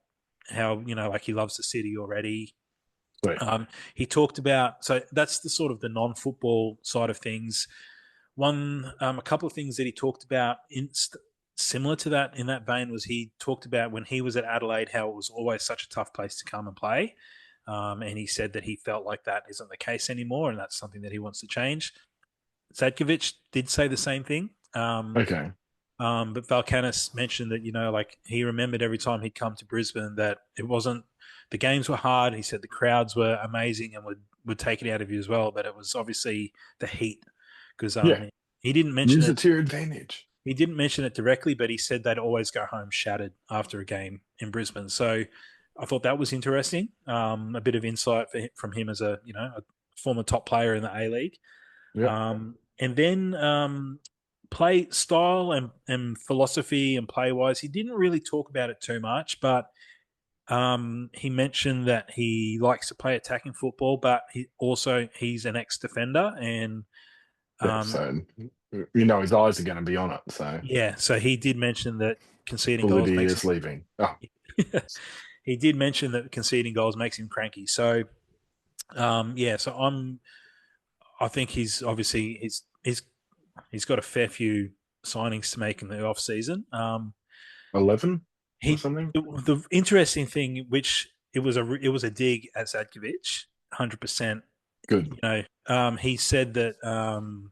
how like he loves the city already. Sweet. He talked about, so that's the sort of the non-football side of things. A couple of things that he talked about similar to that in that vein was he talked about when he was at Adelaide how it was always such a tough place to come and play, and he said that he felt like that isn't the case anymore, and that's something that he wants to change. Zadkovich did say the same thing. Okay. But Valkanis mentioned that, like he remembered every time he'd come to Brisbane that it wasn't, the games were hard. He said the crowds were amazing and would take it out of you as well. But it was obviously the heat because Yeah. he didn't mention Use it. it to your advantage. He didn't mention it directly, but he said they'd always go home shattered after a game in Brisbane. So I thought that was interesting. A bit of insight from him as a former top player in the A League. Yep. And then play style and philosophy and play wise, he didn't really talk about it too much, but he mentioned that he likes to play attacking football, but he's an ex defender, and Yeah. um, So his eyes are going to be on it. So yeah, so he did mention that conceding goals Validity makes is leaving. Oh, he did mention that conceding goals makes him cranky. So yeah, so I think he's obviously he's got a fair few signings to make in the off season. 11 or He something. the interesting thing, which it was a dig at Zadkovich, 100%. Good. He said that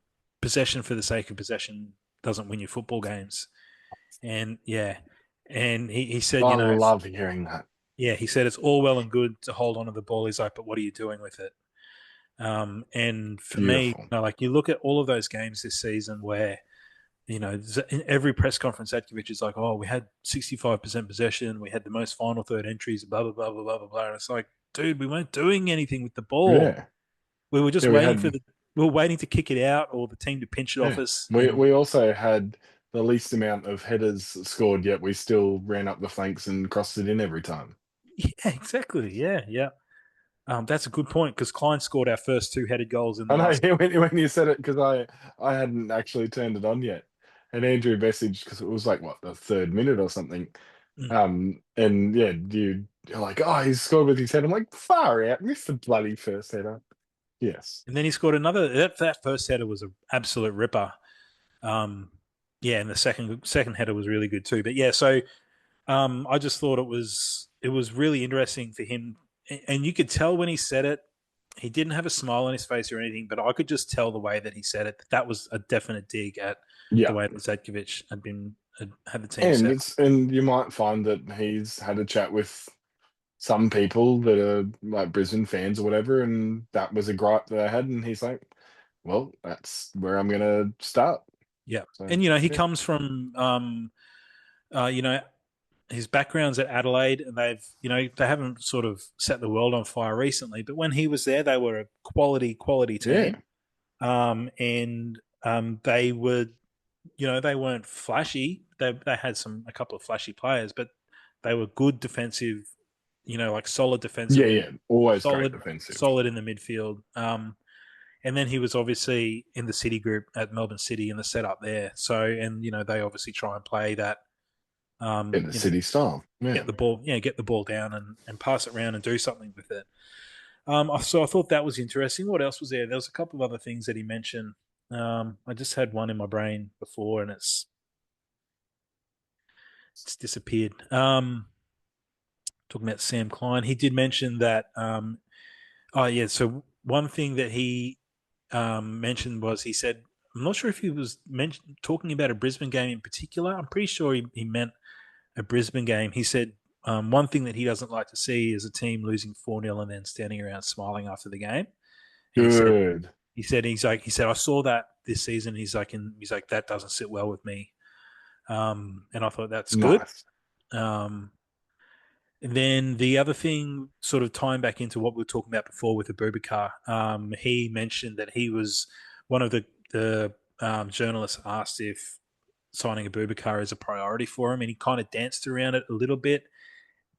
possession for the sake of possession doesn't win you football games, and yeah, and he said, I love hearing that. yeah, he said it's all well and good to hold on to the ball. He's like, but what are you doing with it? And for me, Beautiful. like you look at all of those games this season where in every press conference, Atkovich is like, "Oh, we had 65% possession. We had the most final third entries. Blah blah blah blah blah blah blah." And it's like, dude, we weren't doing anything with the ball. Yeah. We were just Yeah. We waiting had. we were waiting to kick it out or the team to pinch it off Yeah. us. We And we also had the least amount of headers scored, yet we still ran up the flanks and crossed it in every time. yeah, exactly. Yeah, yeah. That's a good point because Klein scored our first two headed goals in the I last. know when you said it because I hadn't actually turned it on yet, and Andrew messaged because it was like what the third minute or something. Mm. And yeah, you're like, oh, he scored with his head. I'm like, far out, missed the bloody first header. Yes. And then he scored another. That first header was an absolute ripper. Um, yeah, and the second header was really good too. But yeah, so I just thought it was really interesting for him, and you could tell when he said it, he didn't have a smile on his face or anything, but I could just tell the way that he said it that was a definite dig at the Yeah. way that Zadkovich had the team And set. and you might find that he's had a chat with some people that are like Brisbane fans or whatever, and that was a gripe that I had, and he's like, well, that's where I'm gonna start. Yeah, So and he yeah, comes from uh, you know his background's at Adelaide, and they haven't sort of set the world on fire recently, but when he was there, they were a quality yeah, team, and they were they weren't flashy. They had a couple of flashy players, but they were good defensive. Like solid yeah, defensively, yeah. Always great solid defensive. solid in the midfield. And then he was obviously in the City group at Melbourne City in the setup there. So, and they obviously try and play that, In the City style. Yeah. get the ball down and pass it around and do something with it. So I thought that was interesting. What else was there? There was a couple of other things that he mentioned. I just had one in my brain before, and it's disappeared. Talking about Sam Klein, he did mention that. Oh yeah, so one thing that he mentioned was he said, I'm not sure if he was talking about a Brisbane game in particular. I'm pretty sure he meant a Brisbane game. He said one thing that he doesn't like to see is a team losing 4-0 and then standing around smiling after the game. And Good. he said I saw that this season. He's like that doesn't sit well with me. And I thought that's good. Nice. And then the other thing, sort of tying back into what we were talking about before with the Boubacar, he mentioned that he was one of the journalists asked if signing a Boubacar is a priority for him, and he kind of danced around it a little bit,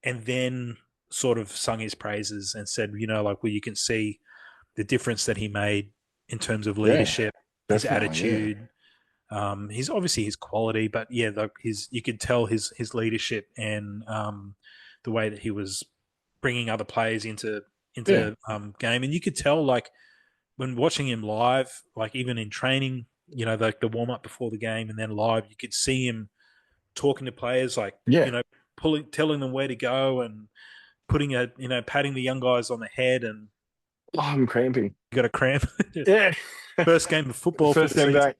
and then sort of sung his praises and said, like, well, you can see the difference that he made in terms of Yeah, leadership, his definitely. Yeah. attitude. He's obviously his quality, but yeah, you could tell his leadership and the way that he was bringing other players Yeah. game, and you could tell like when watching him live, like even in training, like the warm up before the game and then live, you could see him talking to players, like Yeah. telling them where to go and patting the young guys on the head, and Oh, I'm cramping. you got a cramp. Yeah. First game of football for First the game season. back.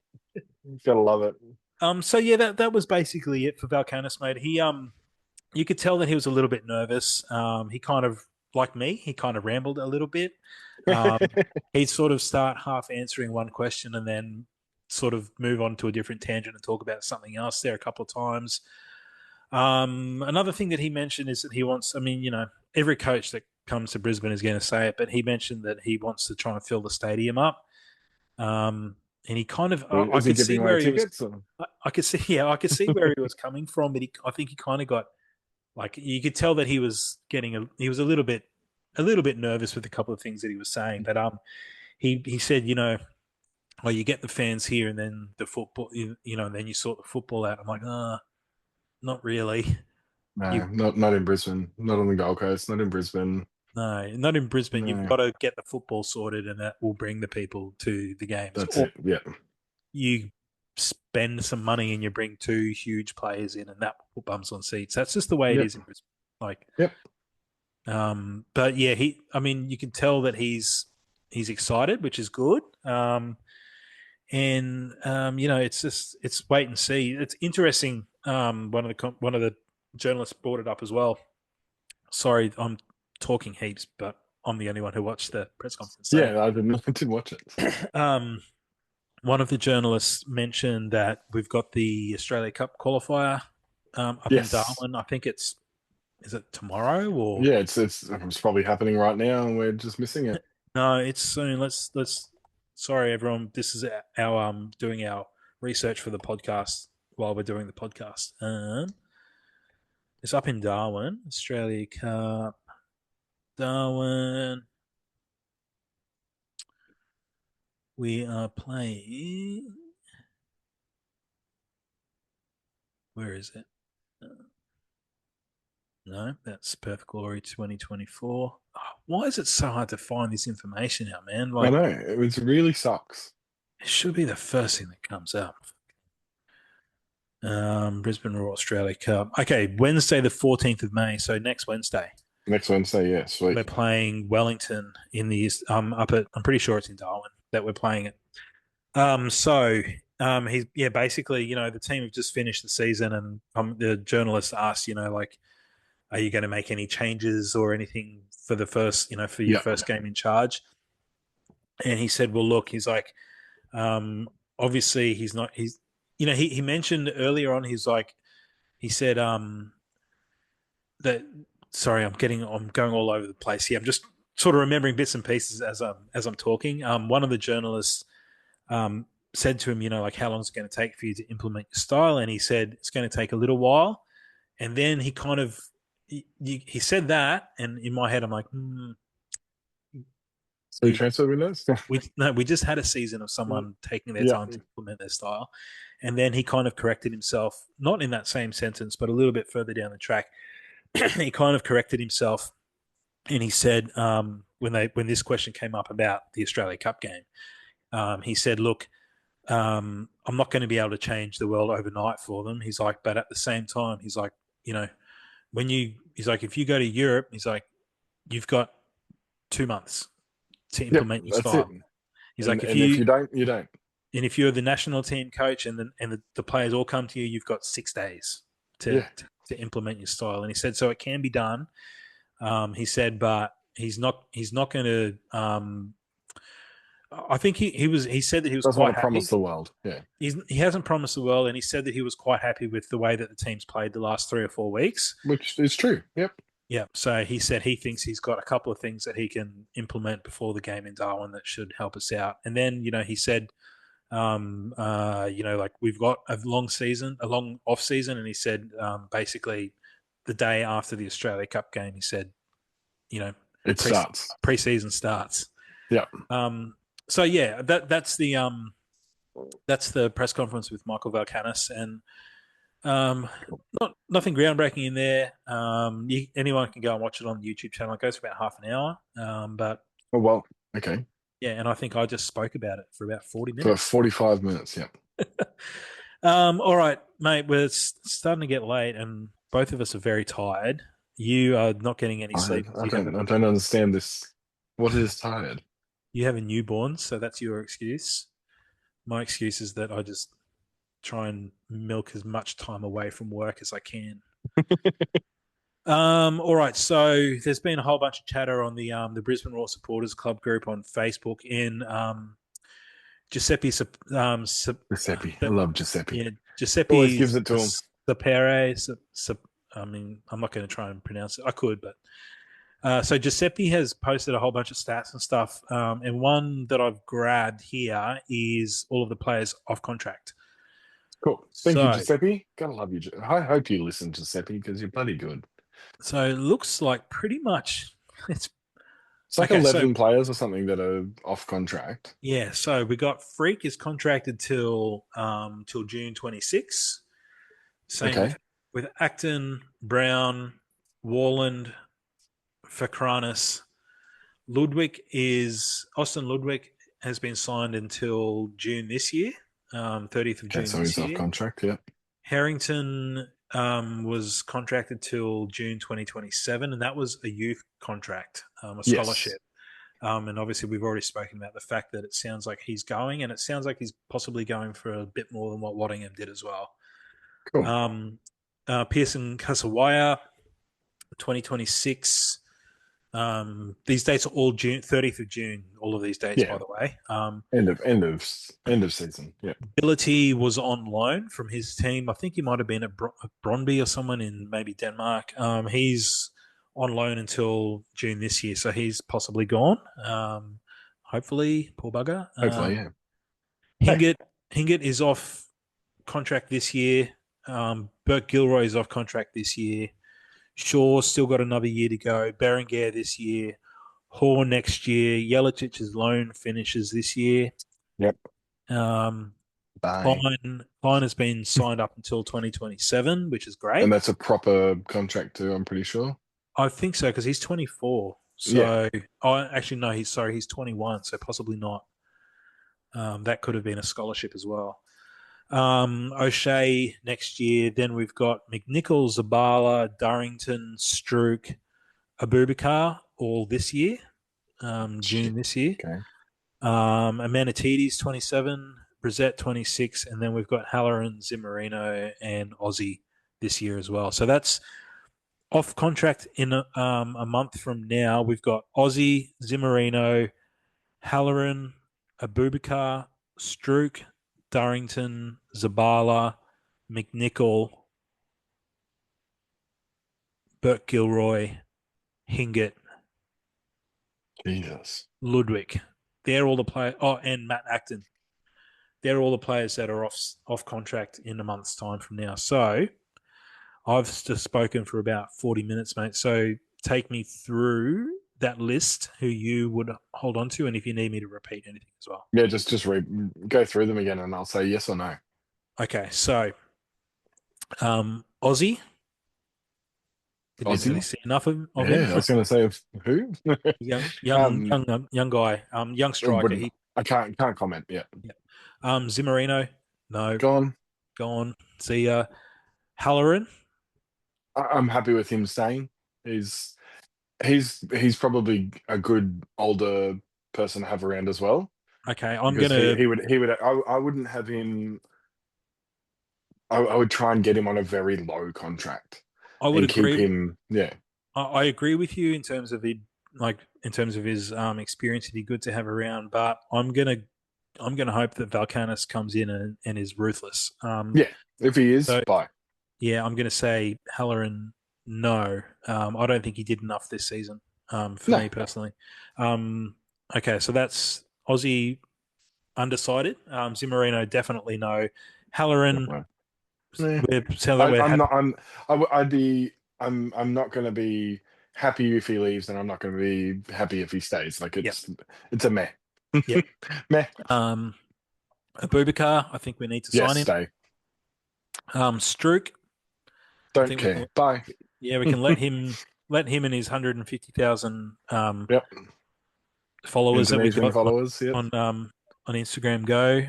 Gotta love it. So yeah, that was basically it for Valkanis, mate. You could tell that he was a little bit nervous. He kind of, like me, he kind of rambled a little bit. Um, he'd sort of start half answering one question and then sort of move on to a different tangent and talk about something else there a couple of times. Another thing that he mentioned is that he wants, I mean, every coach that comes to Brisbane is going to say it, but he mentioned that he wants to try and fill the stadium up. And he kind of, I Is he could see giving away where he was, tickets? Or? I could see, yeah, I could see where he was coming from, but I think he kind of got, like, you could tell that he was he was a little bit nervous with a couple of things that he was saying. But he said, oh, you get the fans here, and then the football, and then you sort the football out. I'm like, not really. No, You not in Brisbane. Not on the Gold Coast. Not in Brisbane. No, not in Brisbane. You've No, got to get the football sorted, and that will bring the people to the games. that's Or it. Yeah. you spend some money and you bring two huge players in, and that will put bums on seats. That's just the way it Yep. is in Brisbane. Like, Yep. but yeah, I mean, you can tell that he's excited, which is good. And it's wait and see. It's interesting. One of the journalists brought it up as well. Sorry, I'm talking heaps, but I'm the only one who watched the press conference. So, Yeah, I didn't watch it. one of the journalists mentioned that we've got the Australia Cup qualifier up in Yes. Darwin. I think is it tomorrow or Yeah, it's probably happening right now, and we're just missing it. no? It's soon. Let's. Sorry, everyone. This is our doing our research for the podcast while we're doing the podcast. It's up in Darwin, Australia Cup, Darwin. We are playing. Where is it? No, that's Perth Glory 2024. Oh, why is it so hard to find this information out, man? I Like, know it really sucks. it should be the first thing that comes up. Brisbane Roar Australia Cup. Okay, Wednesday the 14th of May. So next Wednesday, Next Wednesday, yeah, we're sweet. playing Wellington in the up at. I'm pretty sure it's in Darwin that we're playing it. He's basically the team have just finished the season, and the journalist asked like, are you going to make any changes or anything for the first for your Yeah, first game in charge? And he said, well, look, he's like, obviously he's not he mentioned earlier on he said that sorry I'm going all over the place here. I'm just sort of remembering bits and pieces as I'm talking. One of the journalists said to him, like, how long is it going to take for you to implement your style? And he said it's going to take a little while. And then he kind of he said that, and in my head I'm like, So transfer windows. We just had a season of someone taking their Yeah. time to implement their style, and then he kind of corrected himself, not in that same sentence, but a little bit further down the track. He kind of corrected himself, and he said when this question came up about the Australia Cup game, he said, "Look, I'm not going to be able to change the world overnight for them." He's like, but at the same time, he's like, you know, he's like, if you go to Europe, he's like, you've got 2 months to Yep. implement your That's it. style. He's And like, and if you don't, you don't. if you're the national team coach and the players all come to you, you've got 6 days to, Yeah. to implement your style. And he said, so it can be done. He said, but he's not going to. I think he said that he was Doesn't want quite to promise happy. the world. Yeah. He hasn't promised the world, and he said that he was quite happy with the way that the team's played the last 3 or 4 weeks. Which is true. Yep. Yeah, so he said he thinks he's got a couple of things that he can implement before the game in Darwin that should help us out. And then he said, like we've got a long season, a long off season, and he said basically the day after the Australia Cup game, he said, It starts. Pre-season starts. Yeah. So yeah, that's the press conference with Michael Valkanis, and nothing groundbreaking in there. Anyone can go and watch it on the YouTube channel. It goes for about half an hour, but Oh well. Okay. yeah, and I think I just spoke about it for about 40 For minutes. 45 minutes. Yeah. All right, mate. We're starting to get late, and both of us are very tired. You are not getting any sleep. I don't understand this. What is tired? You have a newborn, so that's your excuse. My excuse is that I just try and milk as much time away from work as I can. All right, so there's been a whole bunch of chatter on the Brisbane Roar Supporters Club group on Facebook in Giuseppe. Giuseppe. I love Giuseppe. Yeah, Always Giuseppe gives it to him. Sapere. I mean, I'm not going to try and pronounce it. I could, but so Giuseppe has posted a whole bunch of stats and stuff, and one that I've grabbed here is all of the players off contract. Cool. Thank you, So, Giuseppe. Gotta love you. I hope you listen, Giuseppe, because you're bloody good. so it looks like pretty much it's It's like okay. 11 players or something that are off contract. Yeah, so we got Freak is contracted till June 26. Same Okay. with Acton, Brown, Warland, Fakranis. Austin Ludwig has been signed until June this year, 30th of Okay, June so this he's off year. contract, yeah. Harrington was contracted till June 2027, and that was a youth contract, a scholarship. And obviously, we've already spoken about the fact that it sounds like he's going, and it sounds like he's possibly going for a bit more than what Waddingham did as well. Cool. Pearson Kasawaya, 2026. These dates are all June, 30th of June. All of these dates, by the way. End of season. Yeah. Ability was on loan from his team. I think he might have been at Brøndby or someone in maybe Denmark. He's on loan until June this year, so he's possibly gone. Hopefully, poor bugger. Hopefully, yeah. Hingett is off contract this year. Burke Gilroy is off contract this year. Shaw's still got another year to go. Berenguer this year. Hoare next year. Jelicich's loan finishes this year. Yep. Klein has been signed up until 2027, which is great. And that's a proper contract too, I'm pretty sure. I think so, because he's 24. So, actually, no, he's 21, so possibly not. That could have been a scholarship as well. O'Shea next year. Then we've got McNichol, Zabala, Durrington, Strook, Abubakar all this year, June this year. Okay. Amanatides 27, Brissett 26, and then we've got Halloran, Zimmerino, and Aussie this year as well. So that's off contract in a month from now. We've got Aussie, Zimmerino, Halloran, Abubakar, Strook, Durrington, Zabala, McNichol, Burke Gilroy, Hingett, Jesus. Ludwig. They're all the players. Oh, and Matt Acton. They're all the players that are off contract in a month's time from now. So I've just spoken for about 40 minutes, mate. So take me through that list who you would hold on to, and if you need me to repeat anything as well. Yeah, just go through them again, and I'll say yes or no. Okay, so Aussie, we didn't really Aussie. see enough of him. Yeah, I was going to say who. um, Young guy, young striker. wouldn't I can't comment yet. Yeah. Zimmerino, no, Gone. gone. See Halloran. I'm happy with him staying. He's he's probably a good older person to have around as well Okay, I'm because gonna. I wouldn't have him. I would try and get him on a very low contract I would and keep agree. him. Yeah, I agree with you in terms of in terms of his experience. It'd be good to have around, but I'm gonna hope that Valkanis comes in and is ruthless. yeah. If he is, So bye. yeah, I'm gonna say Halloran. No, I don't think he did enough this season. For No, me personally. Okay, so that's Aussie undecided. Zimmerino definitely no. no, Halloran, no. Nah. we're sounds like we're I'm happy. not. I'd be. I'm not going to be happy if he leaves, and I'm not going to be happy if he stays. Like Yep, it's a meh. yep. Meh. Abubakar, I think we need to Yes, sign him. stay. Strook, I Don't think we care. can. Bye. Yeah, we can let him and his 150,000 Yep. followers that we've Indonesian got followers. Yep. on Instagram go.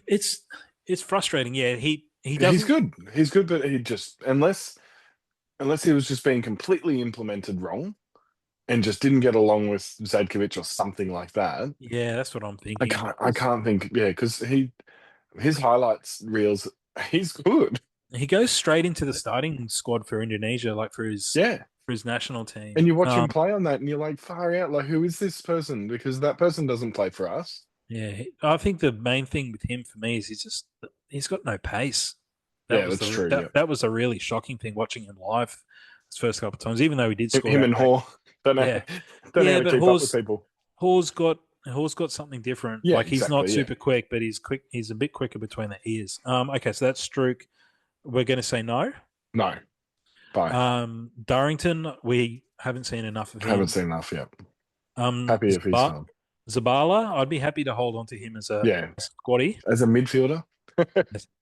It's frustrating. Yeah, he He's doesn't. good. He's good, but he just unless he was just being completely implemented wrong and just didn't get along with Zadkovich or something like that. Yeah, that's what I'm I thinking. can't. I can't think. Yeah, because his highlights reels. He's good. He goes straight into the starting squad for Indonesia, like Yeah. for his national team. And you watch him play on that, and you're like, far out. Like, who is this person? Because that person doesn't play for us. Yeah, I think the main thing with him for me is he's got no pace. That Yeah, was that's true. Yeah, that was a really shocking thing watching him live his first couple of times. Even though he did score him that and great, Hoare don't know, yeah, don't know how yeah. to But keep up with people. Hawes got Hawes got something different. Yeah, Like he's not exactly. Yeah, super quick, but he's quick. He's a bit quicker between the ears. Okay, so that's Strook. We're going to say no. no, bye. Durrington, we haven't seen enough of Haven't him. seen enough yet. Happy if he's gone. Zabala, I'd be happy to hold on to him as a Yeah, squatty, as a midfielder.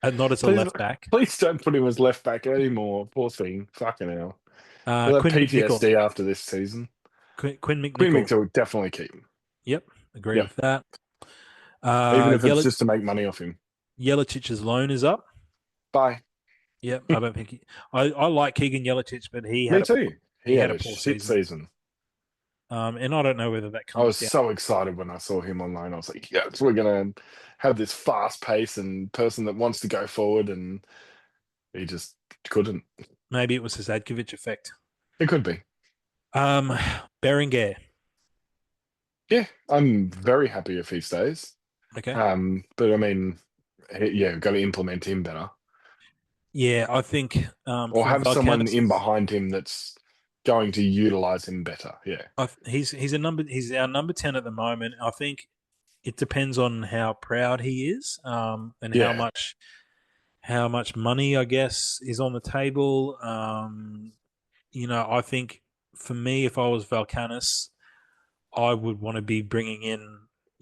not as a please, left back. please don't put him as left back anymore. Poor thing. Fucking hell. He'll have Quinn McNichol. PTSD after this season. Quinn Queen McNichol. McDowell definitely keep him. Yep, agree Yeah, with that. even if it's Yelich, just to make money off him. Yelicic's loan is up. Bye. Yep, I don't think I like Keegan Yelich, but Me too. He he had had a a poor shit season. season. And I don't know whether that I comes was down. so excited when I saw him online. I was like, yes, we're gonna have this fast pace and person that wants to go forward, and he just couldn't. Maybe it was the Zadkovich effect. It could be. Um, Berenguer. Yeah, I'm very happy if he stays. Okay. But I mean, yeah, got to implement him better, Yeah, I think or from have someone in Valkanis, behind him that's going to utilize him better. Yeah, he's our number 10 at the moment. I think it depends on how proud he is, and yeah. how much money I guess is on the table. I think for me, if I was Valkanis, I would want to be bringing in,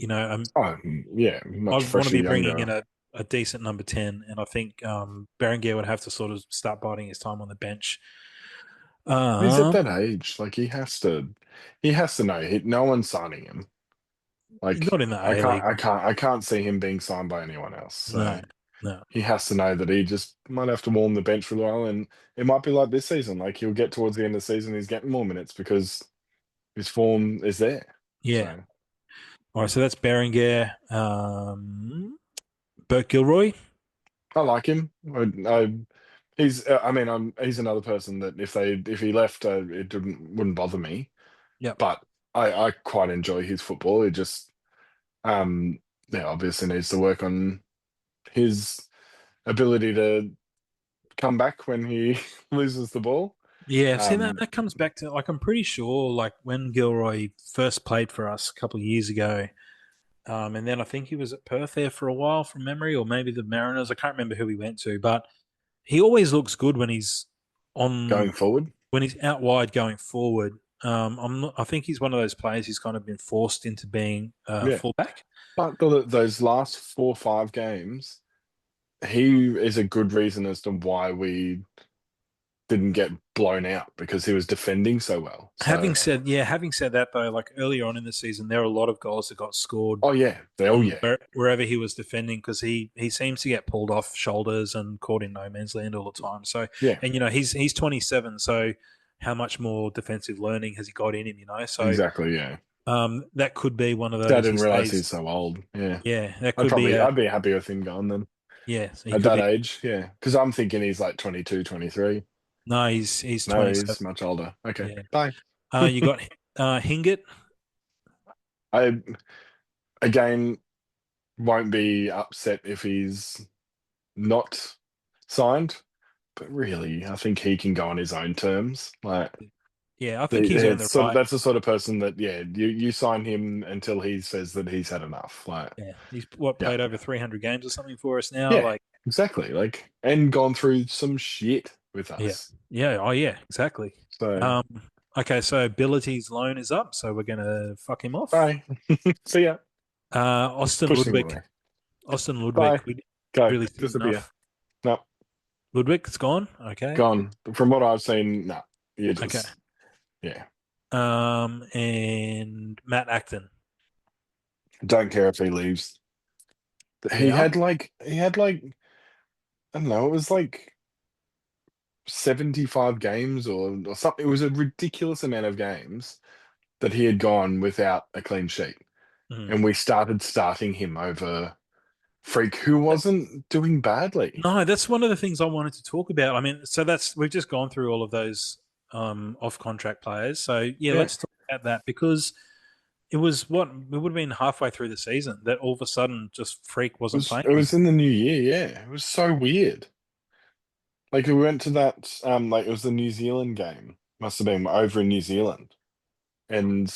Oh, yeah, I much would want to fresher, be bringing in younger. a decent number 10, and I think Berenguer would have to sort of start biding his time on the bench. He's at Um, that age. Like he has to know. No one's signing him. Like Not in the A League. I can't see him being signed by anyone else. No, So no. he has to know that he just might have to warm the bench for a while, and it might be like this season. Like he'll get towards the end of the season, he's getting more minutes because his form is there. Yeah. So All right, so that's Berenguer. Bert Gilroy. I like him. He's I mean he's another person that if he left, it wouldn't bother me. Yep. But I quite enjoy his football. He just yeah, obviously needs to work on his ability to come back when he loses the ball. Yeah, see Um, that comes back to like I'm pretty sure like when Gilroy first played for us a couple of years ago, and then I think he was at Perth there for a while from memory, or maybe the Mariners. I can't remember who he went to, but he always looks good when he's going on forward. when he's out wide going forward. I think he's one of those players who's kind of been forced into being Yeah. fullback. But those last 4 or 5 games, he is a good reason as to why we didn't get blown out because he was defending so well. So, Having said that though, like earlier on in the season, there were a lot of goals that got scored oh yeah, oh on yeah, wherever he was defending because he seems to get pulled off shoulders and caught in no man's land all the time. So, yeah, and he's 27, so how much more defensive learning has he got in him? So exactly, yeah. that could be one of I those. He didn't realize he's stays. so old. Yeah, Yeah, that could be I'd be happy with him going then so he at could that be. age. Yeah, because I'm thinking he's like 22, 23. No, he's No, 27. he's much older. Okay, Yeah. bye. You got Hingett. I again won't be upset if he's not signed, but really, I think he can go on his own terms. Like, Yeah, I think he's earned the it's sort of right. that's the sort of person that yeah, you sign him until he says that he's had enough. Like, Yeah, he's yeah, played over 300 games or something for us now. yeah, Like, exactly. Like, and gone through some shit with yeah, us. yeah, oh yeah, exactly. So, Um, okay, so Ability's loan is up, so we're gonna fuck him off. bye. See ya. Austin Pushing Ludwig. away. Austin Ludwig. Bye. We Go. really seen Just a beer. enough. No, Ludwig's gone. Okay, gone. From what I've seen, no. You okay. just yeah. And Matt Acton. Don't care if he leaves. Yeah. He had like I don't know, it was like 75 games or something. It was a ridiculous amount of games that he had gone without a clean sheet. Mhm. And we started starting him over Freak, who wasn't doing badly. No, that's one of the things I wanted to talk about. I mean, so that's we've just gone through all of those off contract players. So yeah, Yeah. let's talk about that because it was what we would have been halfway through the season that all of a sudden just Freak wasn't playing It was anymore. in the new year, yeah. It was so weird. Like we went to that like it was the New Zealand game. Must have been over in New Zealand. And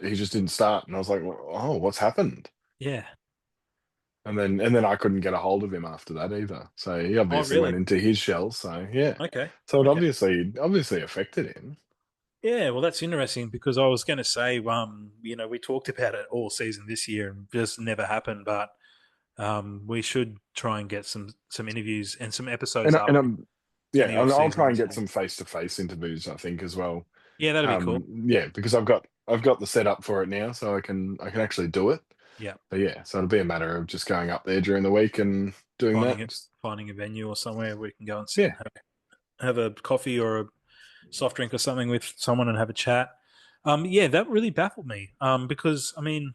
he just didn't start. And I was like, oh, what's happened? Yeah. And then I couldn't get a hold of him after that either. So he Oh, obviously went really? into his shell. So yeah. Okay. So it Okay. obviously affected him. Yeah. Well, that's interesting because I was going to say, we talked about it all season this year and just never happened, but we should try and get some interviews and some episodes And up I'm in yeah, the off and I'll season try and this get year. some face-to-face interviews, I think, as well. Yeah, that'd be cool. Yeah, because I've got the setup for it now, so I can actually do it. Yeah. But yeah, so it'll be a matter of just going up there during the week and doing Finding that. it, finding a venue or somewhere where we can go and sit Yeah, and have a coffee or a soft drink or something with someone and have a chat. Yeah, that really baffled me. Because I mean,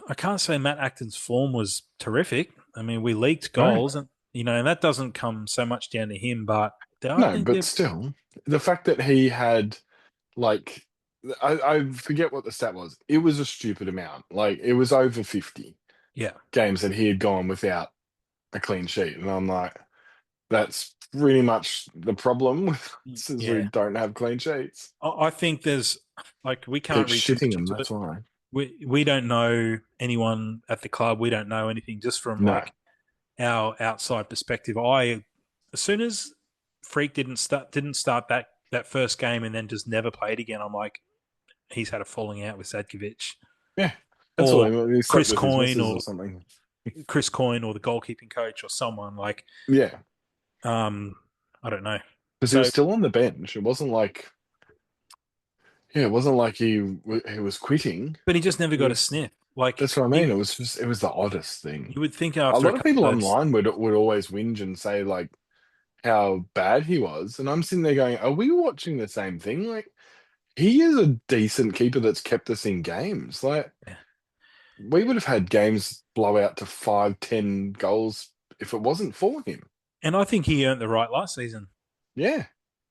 I can't say Matt Acton's form was terrific. I mean, we leaked no, goals, and and that doesn't come so much down to him, but I no, think but they're still, the fact that he had like I forget what the stat was. It was a stupid amount. Like it was over 50 yeah, games that he had gone without a clean sheet, and I'm like, that's pretty much the problem with us is we yeah. don't have clean sheets. I think there's like we Keep can't read too shitting much them. into it. That's why. We don't know anyone at the club. We don't know anything just from No. like our outside perspective. I as soon as Freak didn't start that first game and then just never played again, I'm like, he's had a falling out with Zadkovich Yeah. That's all. or He slept Chris with his Coyne missus or or something. the goalkeeping coach or someone like Yeah. um I don't know. Because he So was still on the bench. It wasn't like, yeah, it wasn't like he was quitting. but he just never It got a was, sniff. Like that's what I mean. It was just, it was the oddest thing. you would think A after a lot of couple people of those. online would always whinge and say like how bad he was. And I'm sitting there going, are we watching the same thing? Like, he is a decent keeper that's kept us in games. Like, Yeah. we would have had games blow out to 5, 10 goals if it wasn't for him. And I think he earned the right last season. Yeah.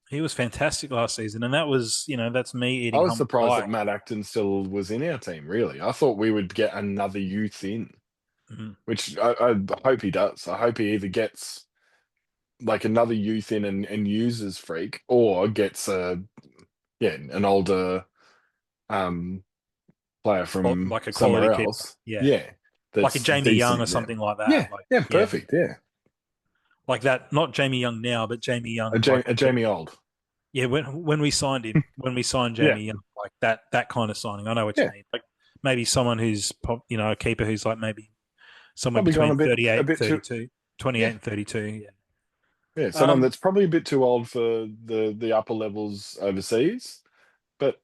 He was fantastic last season, and that was, that's me I eating was humble surprised that pie. Matt Acton still was in our team, really. I thought we would get another youth in, Mhm. which I hope he does. I hope he either gets like another youth in and uses Freak or gets an older um player from Like a quality somewhere keeper. else. Yeah. Yeah. Like a That's Jamie Young or decent. Yeah. something like that. Yeah. Like, Yeah. yeah. Perfect. Yeah. Like that, not Jamie Young now, but Jamie Young like A Jamie Old. Yeah, when we signed him, when we signed Yeah, Jamie Young, like that kind of signing. I know what you yeah, mean. Like maybe someone who's a keeper who's like maybe somewhere probably gone between a 38 and bit too. 32, 28 Yeah, and 32. Yeah. yeah, someone Um, that's probably a bit too old for the upper levels overseas, but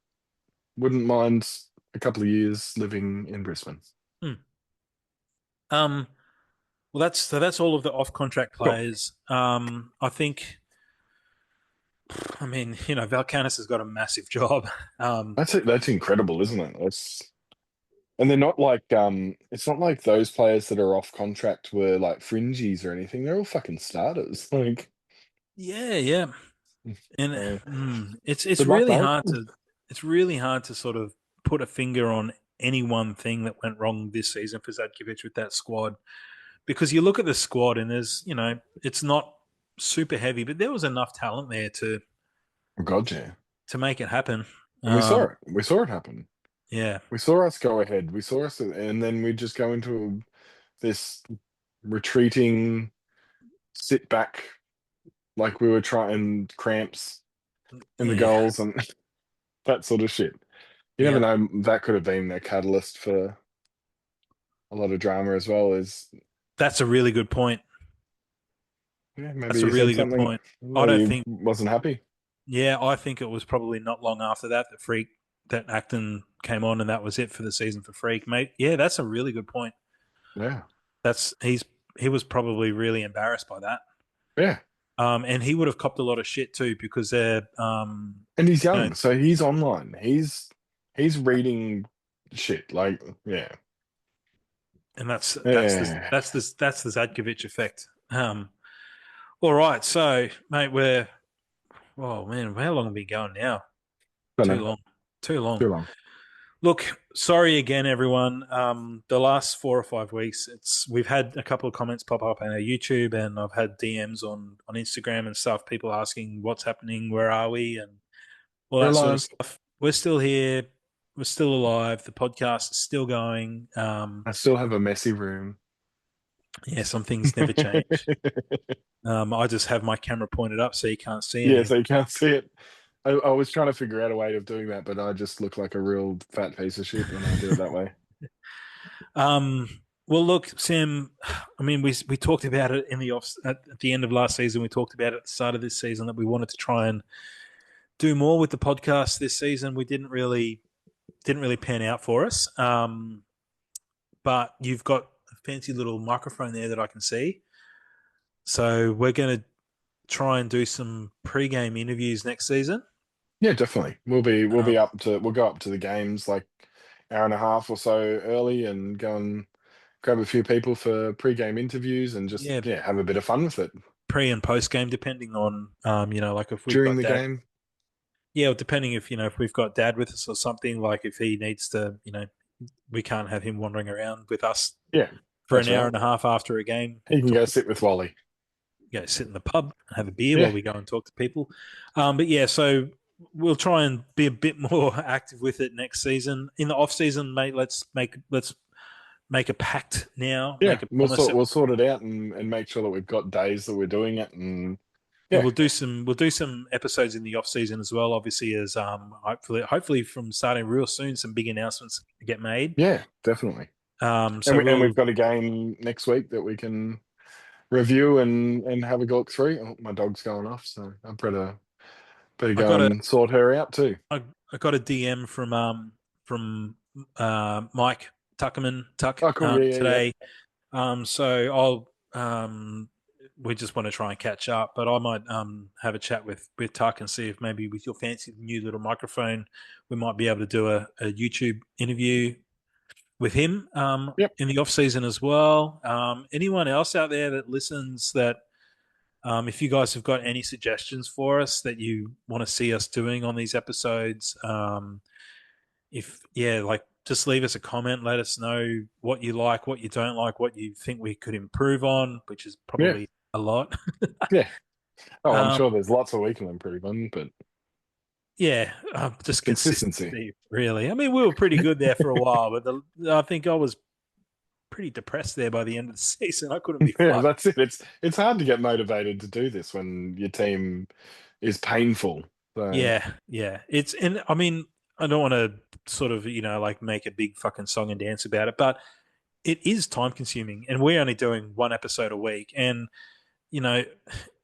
wouldn't mind a couple of years living in Brisbane. hmm. um, well, that's all of the off contract Cool. players. I think, I mean, Valkanis has got a massive job. Um, That's incredible, isn't it? That's and they're not like it's not like those players that are off contract were like fringies or anything. They're all fucking starters. Like, yeah, yeah, and uh, it's good luck, really mate. hard to sort of put a finger on any one thing that went wrong this season for Zadkovich with that squad, because you look at the squad and there's it's not super heavy, but there was enough talent there Oh, God, yeah. to make it happen. And we saw Um, it. We saw it happen. yeah, We saw us go ahead. We saw us, and then we just go into this retreating, sit back, like we were trying cramps in the yeah, goals and that sort of shit. You never yeah. know. That could have been a catalyst for a lot of drama as well. Is That's a really good point. yeah, maybe That's a he said really good something point. I that don't he think. wasn't happy. Yeah, I think it was probably not long after that Acton came on, and that was it for the season for Freak, mate. Yeah, that's a really good point. Yeah, That's he was probably really embarrassed by that. yeah. And he would have copped a lot of shit too because they're, And he's you know, young, so he's online. He's reading shit. Like, yeah, and yeah. that's the Zadkovich effect. All right, so mate, we're oh man, how long have we been going now? Don't Too know. long, too long. Too long. Look, sorry again, everyone. The last 4 or 5 weeks, we've had a couple of comments pop up on our YouTube, and I've had DMs on Instagram and stuff. People asking what's happening, where are we, and all We're that sort of alive. stuff. We're still here. We're still alive. The podcast is still going. I still have a messy room. Yeah, some things never change. I just have my camera pointed up so you can't see Yeah, anything. so you can't see it. I was trying to figure out a way of doing that, but I just look like a real fat piece of shit when I do it that way. Um, well, look, Sam. I mean, we talked about it in the off at the end of last season. We talked about it at the start of this season that we wanted to try and do more with the podcast this season. We didn't really pan out for us. But you've got a fancy little microphone there that I can see. So we're going to try and do some pre-game interviews next season. Yeah, definitely. We'll Um, be we'll go up to the games like hour and a half or so early and go and grab a few people for pre-game interviews and just yeah, yeah, have a bit of fun with it pre and post game, depending on like if we've during got the dad. game. Yeah, depending if we've got dad with us or something. Like if he needs to, we can't have him wandering around with us Yeah, for an that's hour right. and a half after a game. He can Talk go to sit with Wally. sit in the pub and have a beer while Yeah, we go and talk to people. But yeah, so we'll try and be a bit more active with it next season. In the off season, mate, let's make a pact now, yeah. make a promise that We'll sort it out and make sure that we've got days that we're doing it and and yeah, we'll do some episodes in the off season as well. Obviously, as hopefully from starting real soon, some big announcements get made. yeah, definitely. So And we'll we've got a game next week that we can review and have a look through. Oh, my dog's going off, so I better I go got a and sort her out too. I got a DM from Mike Tuck Oh, cool. Yeah, yeah, today. So I'll we just want to try and catch up, but I might have a chat with Tuck and see if maybe with your fancy new little microphone, we might be able to do a YouTube interview with him Yep. in the off season as well. Anyone else out there that listens that if you guys have got any suggestions for us that you want to see us doing on these episodes, if yeah, like just leave us a comment. Let us know what you like, what you don't like, what you think we could improve on, which is Yeah. probably a lot. Yeah. Oh, I'm um, sure there's lots of we can improve on, but yeah, just consistency. consistency, really. I mean, we were pretty good there for a while, but I think I was pretty depressed there by the end of the season. I couldn't be Yeah, fucked. that's it. It's hard to get motivated to do this when your team is painful. So yeah. It's and I mean, I don't want to sort of like make a big fucking song and dance about it, but it is time consuming, and we're only doing one episode a week, and you know,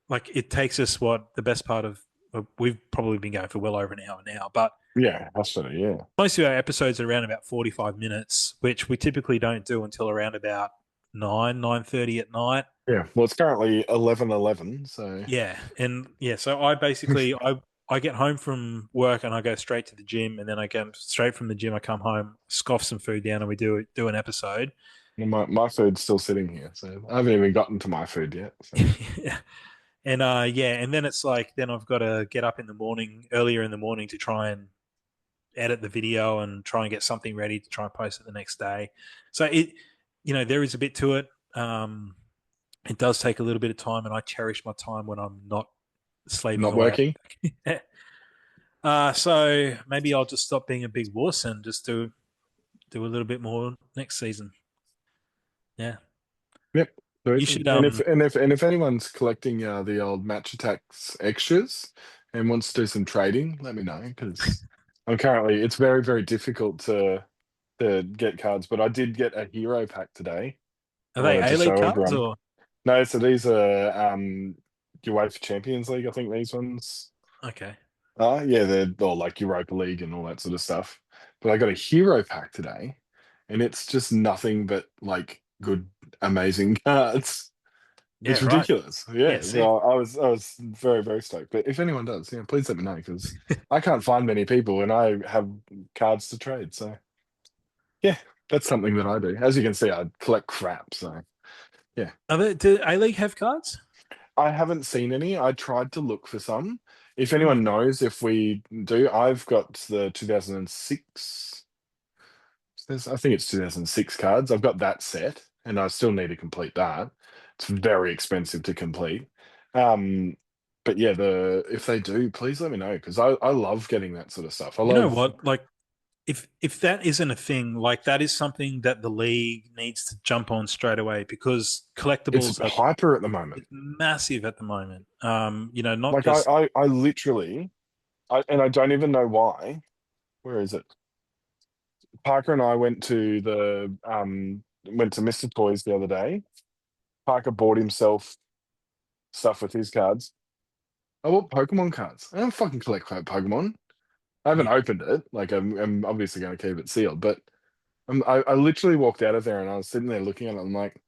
like it takes us what the best part of we've probably been going for well over an hour now, but yeah, absolutely, yeah. most of our episodes are around about 45 minutes, which we typically don't do until around about 9:30 at night. Yeah. Well, it's currently 11:11, so Yeah, and yeah, so I basically I get home from work and I go straight to the gym, and then I go straight from the gym. I come home, scoff some food down, and we do an episode. my food's still sitting here, so I haven't even gotten to my food yet. So Yeah. And yeah, and then it's like then I've got to get up in the morning, earlier in the morning, to try and edit the video and try and get something ready to try and post it the next day. So there is a bit to it. It does take a little bit of time, and I cherish my time when I'm not slaving not away. working. So maybe I'll just stop being a big wuss and just do a little bit more next season. Yeah, Yep. you Sweet. should. And if anyone's collecting the old Match Attacks extras and wants to do some trading, let me know because I'm currently it's very very difficult to get cards, but I did get a hero pack today. Are I they wanted to A League show cards everyone. or No, so these are UEFA Champions League. I think these ones. okay? Yeah, they're all like Europa League and all that sort of stuff. But I got a hero pack today, and it's just nothing but like good, amazing cards. Yeah, It's right. ridiculous. Yeah, Yeah, sick. so I was very very stoked. But if anyone does, yeah, please let me know because I can't find many people, and I have cards to trade. So yeah, that's something that I do. As you can see, I collect crap. So yeah, Do A League have cards? I haven't seen any. I tried to look for some. If anyone Hmm. knows if we do, I've got the 2006. I think it's 2006 cards. I've got that set, and I still need to complete that. It's very expensive to complete. Um, but yeah, if they do, please let me know because I love getting that sort of stuff. I You know love what? Like, if that isn't a thing, like that is something that the league needs to jump on straight away because it's collectibles are hyper at the moment. it's massive at the moment. Not Like I just I, I literally and I don't even know why. Where is it? Parker and I went to Mr. Toys the other day. Parker bought himself stuff with his cards. I bought Pokemon cards. I don't fucking collect Pokemon. I haven't yeah, opened it. Like I'm obviously going to keep it sealed, but I literally walked out of there and I was sitting there looking at it. I'm like,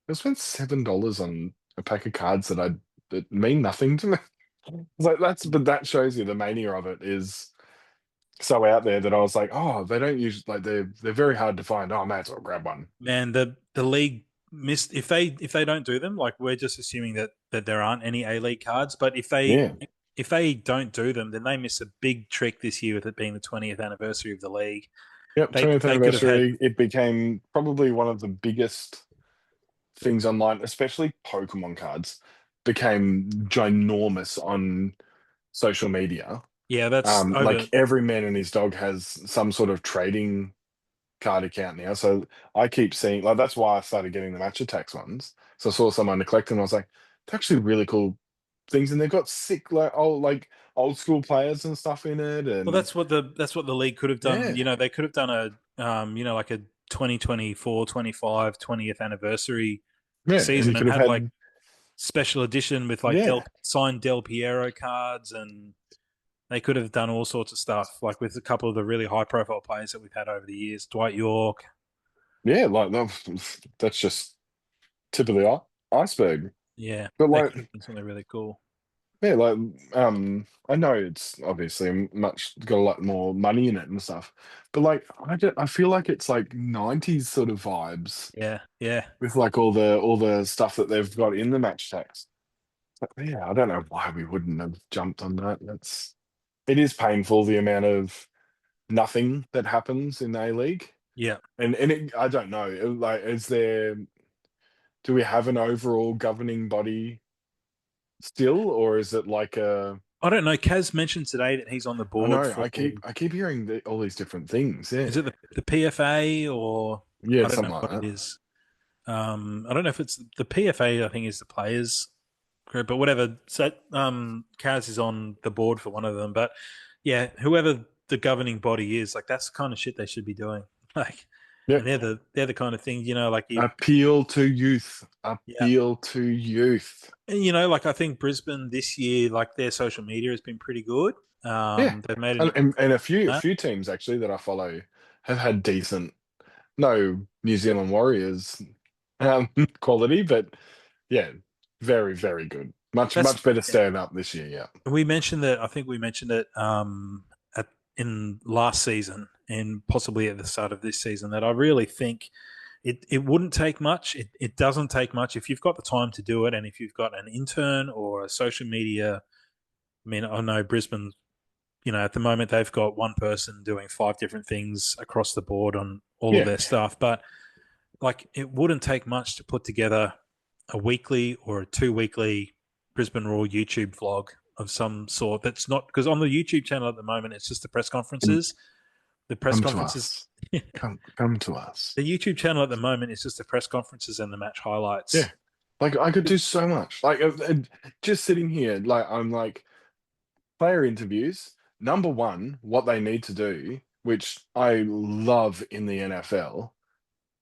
I spent $7 on a pack of cards that mean nothing to me. It's like but that shows you the mania of it is so out there that I was like, oh, they don't use like they're very hard to find. Oh, man, I'll grab one. man, the league missed if they don't do them. Like we're just assuming that there aren't any A League cards, but Yeah. if they don't do them, then they miss a big trick this year with it being the 20th anniversary of the league. Yep, They 20th they could have had anniversary. It became probably one of the biggest things online, especially Pokemon cards, became ginormous on social media. yeah, that's over. Like every man and his dog has some sort of trading card account now. So I keep seeing like that's why I started getting the match attacks ones. So I saw someone to collect them. I was like, they're actually really cool things, and they've got sick old school players and stuff in it. Well, And that's what the league could have done. yeah, They could have done like a 2024, 25, 20th anniversary yeah, and you season could and have had like had special edition with like yeah, signed Del Piero cards, and they could have done all sorts of stuff like with a couple of the really high profile players that we've had over the years, Dwight York. yeah, like that's just tip of the iceberg. Yeah, But that like could have been something really cool. yeah, like I know it's obviously much got a lot more money in it and stuff, but like I feel like it's like 90s sort of vibes Yeah, yeah, with like all the stuff that they've got in the match text. But yeah, I don't know why we wouldn't have jumped on that. It is painful the amount of nothing that happens in A League. yeah. I don't know. Like, do we have an overall governing body still, or is it like a? I don't know. Kaz mentioned today that he's on the I board know. for. I keep hearing all these different things. Yeah, Is it the PFA or yeah, I don't know something like what that. it is. I don't know if it's the PFA. I think is the players. group, but whatever. So Kaz is on the board for one of them, but yeah, whoever the governing body is, like that's the kind of shit they should be doing. Like, and Yep. they're the kind of things, like you, Appeal to youth. yeah. Appeal to youth. And, like I think Brisbane this year, like their social media has been pretty good. Yeah. They've made And, it. and a few teams actually that I follow have had decent, no New Zealand Warriors um, quality, but yeah, very, very good. Much, That's much better yeah. stand up this year. Yeah. We mentioned that. I think we mentioned it at in last season and possibly at the start of this season that I really think it wouldn't take much. It doesn't take much if you've got the time to do it, and if you've got an intern or a social media. I mean, I know Brisbane. At the moment they've got one person doing five different things across the board on all of Yeah. their stuff, but like it wouldn't take much to put together a weekly or a 2 weekly Brisbane Roar YouTube vlog of some sort. That's not because on the YouTube channel at the moment it's just the press Come, conferences. The press come to conferences. us. Come to us. The YouTube channel at the moment is just the press conferences and the match Yeah. highlights. Like I could do so much. Like just sitting here, like I'm like player interviews. Number one, what they need to do, which I love in the NFL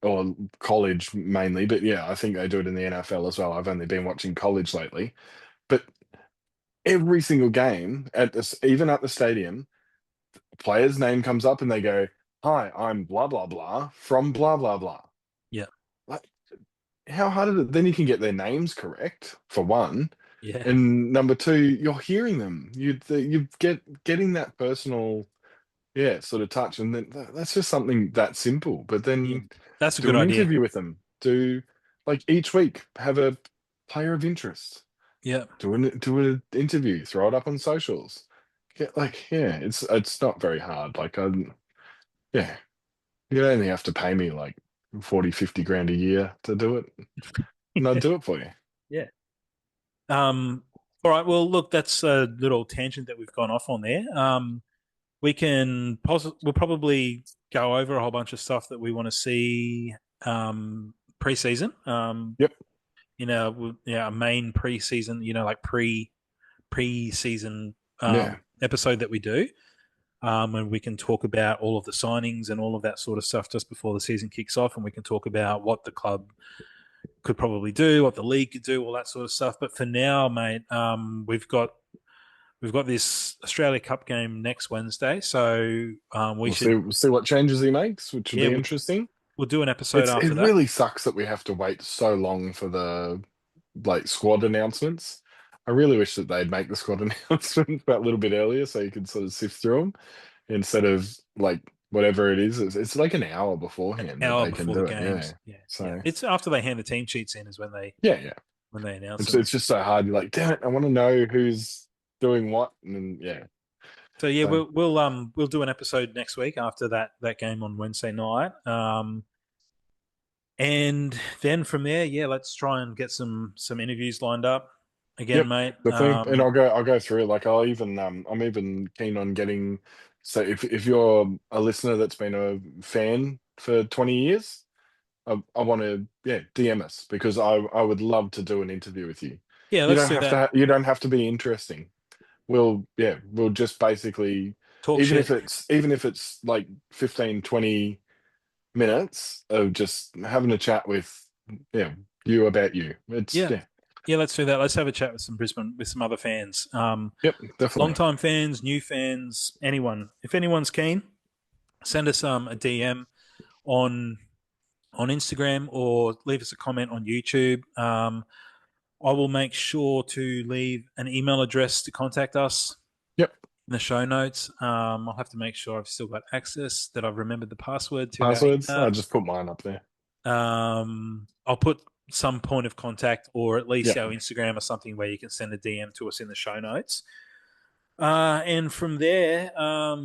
or college mainly, but yeah, I think they do it in the NFL as well. I've only been watching college lately, but every single game at this, even at the stadium, player's name comes up and they go, "Hi, I'm blah blah blah from blah blah blah." Yeah, Like, how hard is it? Then you can get their names correct for one, yeah, and number two, you're hearing them. You getting that personal, yeah, sort of touch, and then that's just something that simple. But yeah. then That's a do good an idea. interview with them. Do like each week have a player of interest. Yeah, Do an interview. Throw it up on socials. Get like yeah, it's not very hard. Like yeah, you only have to pay me like 40, 50 grand a year to do it, and I'd do it for you. yeah. Um. All right. Well, look, that's a little tangent that we've gone off on there. We'll probably go over a whole bunch of stuff that we want to see preseason. Yep. A main preseason, like preseason Yeah. episode that we do, and we can talk about all of the signings and all of that sort of stuff just before the season kicks off, and we can talk about what the club could probably do, what the league could do, all that sort of stuff. But for now, mate, we've got this Australia Cup game next Wednesday, so we We'll should, see what changes he makes, which will yeah, be we'll, interesting. we'll do an episode It after that. really sucks that we have to wait so long for the like squad announcements. I really wish that they'd make the squad announcement a little bit earlier so you could sort of sift through them instead of like whatever it is. It's like an hour An beforehand that hour they can before the do it. Yeah. games. Yeah, yeah. So It's after they hand the team sheets in is yeah, yeah. when they announce It's them. it's just so hard. You're like, damn it, I want to know who's doing what, and then, yeah. So yeah, So we'll do an episode next week after that game on Wednesday night. And then from there, yeah, let's try and get some interviews lined up again, yep, mate. definitely. And I'll go through it. Like I'm even keen on getting. So if you're a listener that's been a fan for 20 years, I want to yeah DM us because I would love to do an interview with you. Yeah, You let's don't do have that. you don't have to be interesting. We'll just basically Talk even if shit. it's like 15, 20 minutes of just having a chat with yeah you about you. It's Yeah, yeah. yeah, let's do that. Let's have a chat with some other fans. Yep, definitely. Long-time fans, new fans, anyone. If anyone's keen, send us a DM on Instagram or leave us a comment on YouTube. I will make sure to leave an email address to contact us Yep. in the show notes. I'll have to make sure I've still got access, that I've remembered the password to our Passwords. I email. just put mine up there. I'll put some point of contact or at least Yep. our Instagram or something where you can send a DM to us in the show notes. And from there,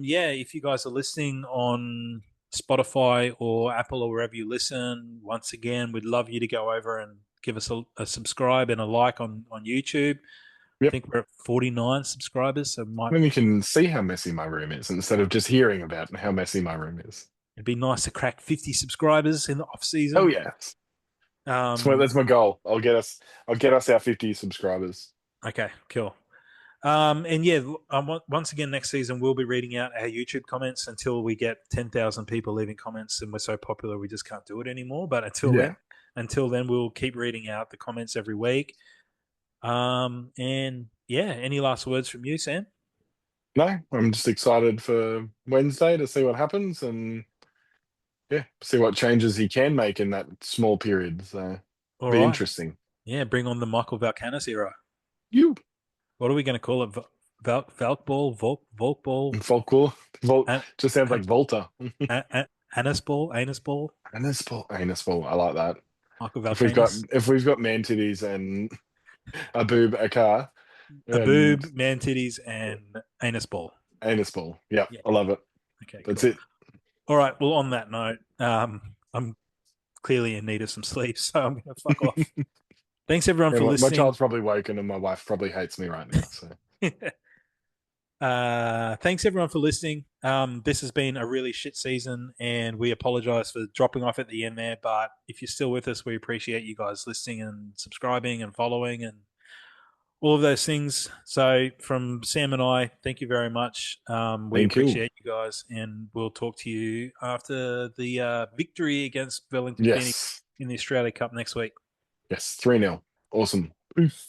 yeah, if you guys are listening on Spotify or Apple or wherever you listen, once again, we'd love you to go over and give us a subscribe and a like on YouTube. I Yep. think we're at 49 subscribers, so Then you can see how messy my room is instead of just hearing about how messy my room is. it'd be nice to crack 50 subscribers in the off Oh season. yes. Um, That's my goal. I'll get us our 50 subscribers. okay, cool. And yeah, once again, next season we'll be reading out our YouTube comments until we get 10,000 people leaving comments, and we're so popular we just can't do it anymore. But Yeah. until then, we'll keep reading out the comments every week. And yeah, any last words from you, Sam? No, I'm just excited for Wednesday to see what happens and yeah, see what changes he can make in that small period. So All be right. interesting. Yeah, bring on the Michael Valkanis era. You What are we going to call it? Valk ball, Volk ball, folklore. Vol an, just sounds an, like Volta. Anus ball, anus ball, Anus ball. I like that. Michael Valkanis, If we've got man titties and a boob, a car, a and boob, man titties, and anus ball. anus ball. Yeah, Yeah. I love it. Okay, That's cool. it. All right. Well, on that note, I'm clearly in need of some sleep, so I'm going to fuck off. Thanks everyone Yeah, for my listening. child's probably woken and my wife probably hates me right now. So Thanks everyone for listening. This has been a really shit season, and we apologize for dropping off at the end there. But if you're still with us, we appreciate you guys listening and subscribing and following and all of those things. So, from Sam and I, thank you very much. We thank you. appreciate you guys, and we'll talk to you after the victory against Wellington Phoenix Yes. in the Australia Cup next week. Yes. 3-0. Awesome. Peace.